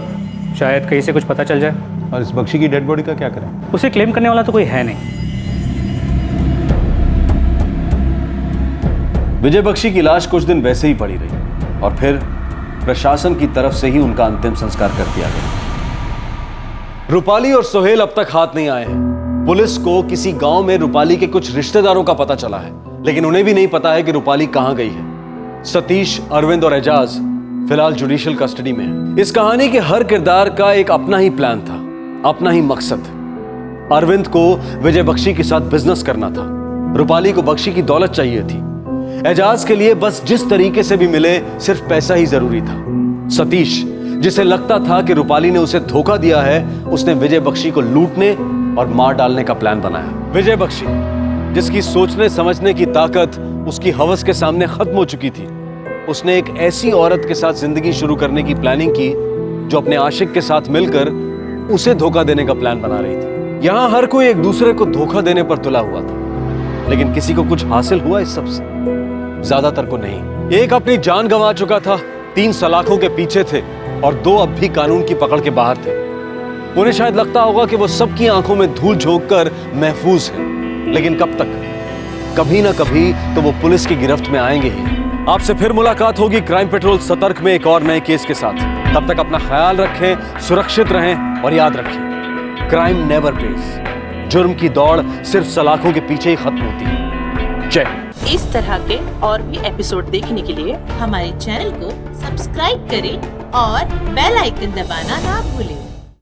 शायद कहीं से कुछ पता चल जाए।
और इस बख्शी की डेड बॉडी का क्या करें?
उसे क्लेम करने वाला तो कोई है नहीं।
विजय बख्शी की लाश कुछ दिन वैसे ही पड़ी रही और फिर प्रशासन की तरफ से ही उनका अंतिम संस्कार कर दिया गया। रूपाली और सोहेल अब तक हाथ नहीं आए हैं। पुलिस को किसी गांव में रूपाली के कुछ रिश्तेदारों का पता चला है, लेकिन उन्हें भी नहीं पता है कि रूपाली कहां गई है। सतीश, अरविंद और एजाज फिलहाल जुडिशियल कस्टडी में है। इस कहानी के हर किरदार का एक अपना ही प्लान था, अपना ही मकसद। अरविंद को विजय बख्शी के साथ बिजनेस करना था, रूपाली को बख्शी की दौलत चाहिए थी, एजाज के लिए बस जिस तरीके से भी मिले सिर्फ पैसा ही जरूरी था। सतीश, जिसे लगता था कि रूपाली ने उसे धोखा दिया है, उसने विजय बख्शी को लूटने और मार डालने का प्लान बनाया। विजय बख्शी, जिसकी सोचने समझने की ताकत उसकी हवस के सामने खत्म हो चुकी थी, उसने एक ऐसी औरत के साथ जिंदगी शुरू करने की प्लानिंग की जो अपने आशिक के साथ मिलकर उसे धोखा देने का प्लान बना रही थी। यहां हर कोई एक दूसरे को धोखा देने पर तुला हुआ था, लेकिन किसी को कुछ हासिल हुआ इस सबसे? ज्यादातर को नहीं। एक अपनी जान गंवा चुका था, 3 सलाखों के पीछे थे और 2 अब भी कानून की पकड़ के बाहर थे। उन्हें शायद लगता होगा कि वो सबकी आंखों में धूल झोंककर महफूज है, लेकिन कब तक? कभी ना कभी तो वो पुलिस की गिरफ्त में आएंगे ही। आपसे फिर मुलाकात होगी क्राइम पेट्रोल सतर्क में एक और नए केस के साथ। तब तक अपना ख्याल रखें, सुरक्षित रहें और याद रखें, क्राइम नेवर पेज। जुर्म की दौड़ सिर्फ सलाखों के पीछे ही खत्म होती है। जय हिंद।
इस तरह के और भी एपिसोड देखने के लिए हमारे चैनल को सब्सक्राइब करें और बेल आइकन दबाना ना भूलें।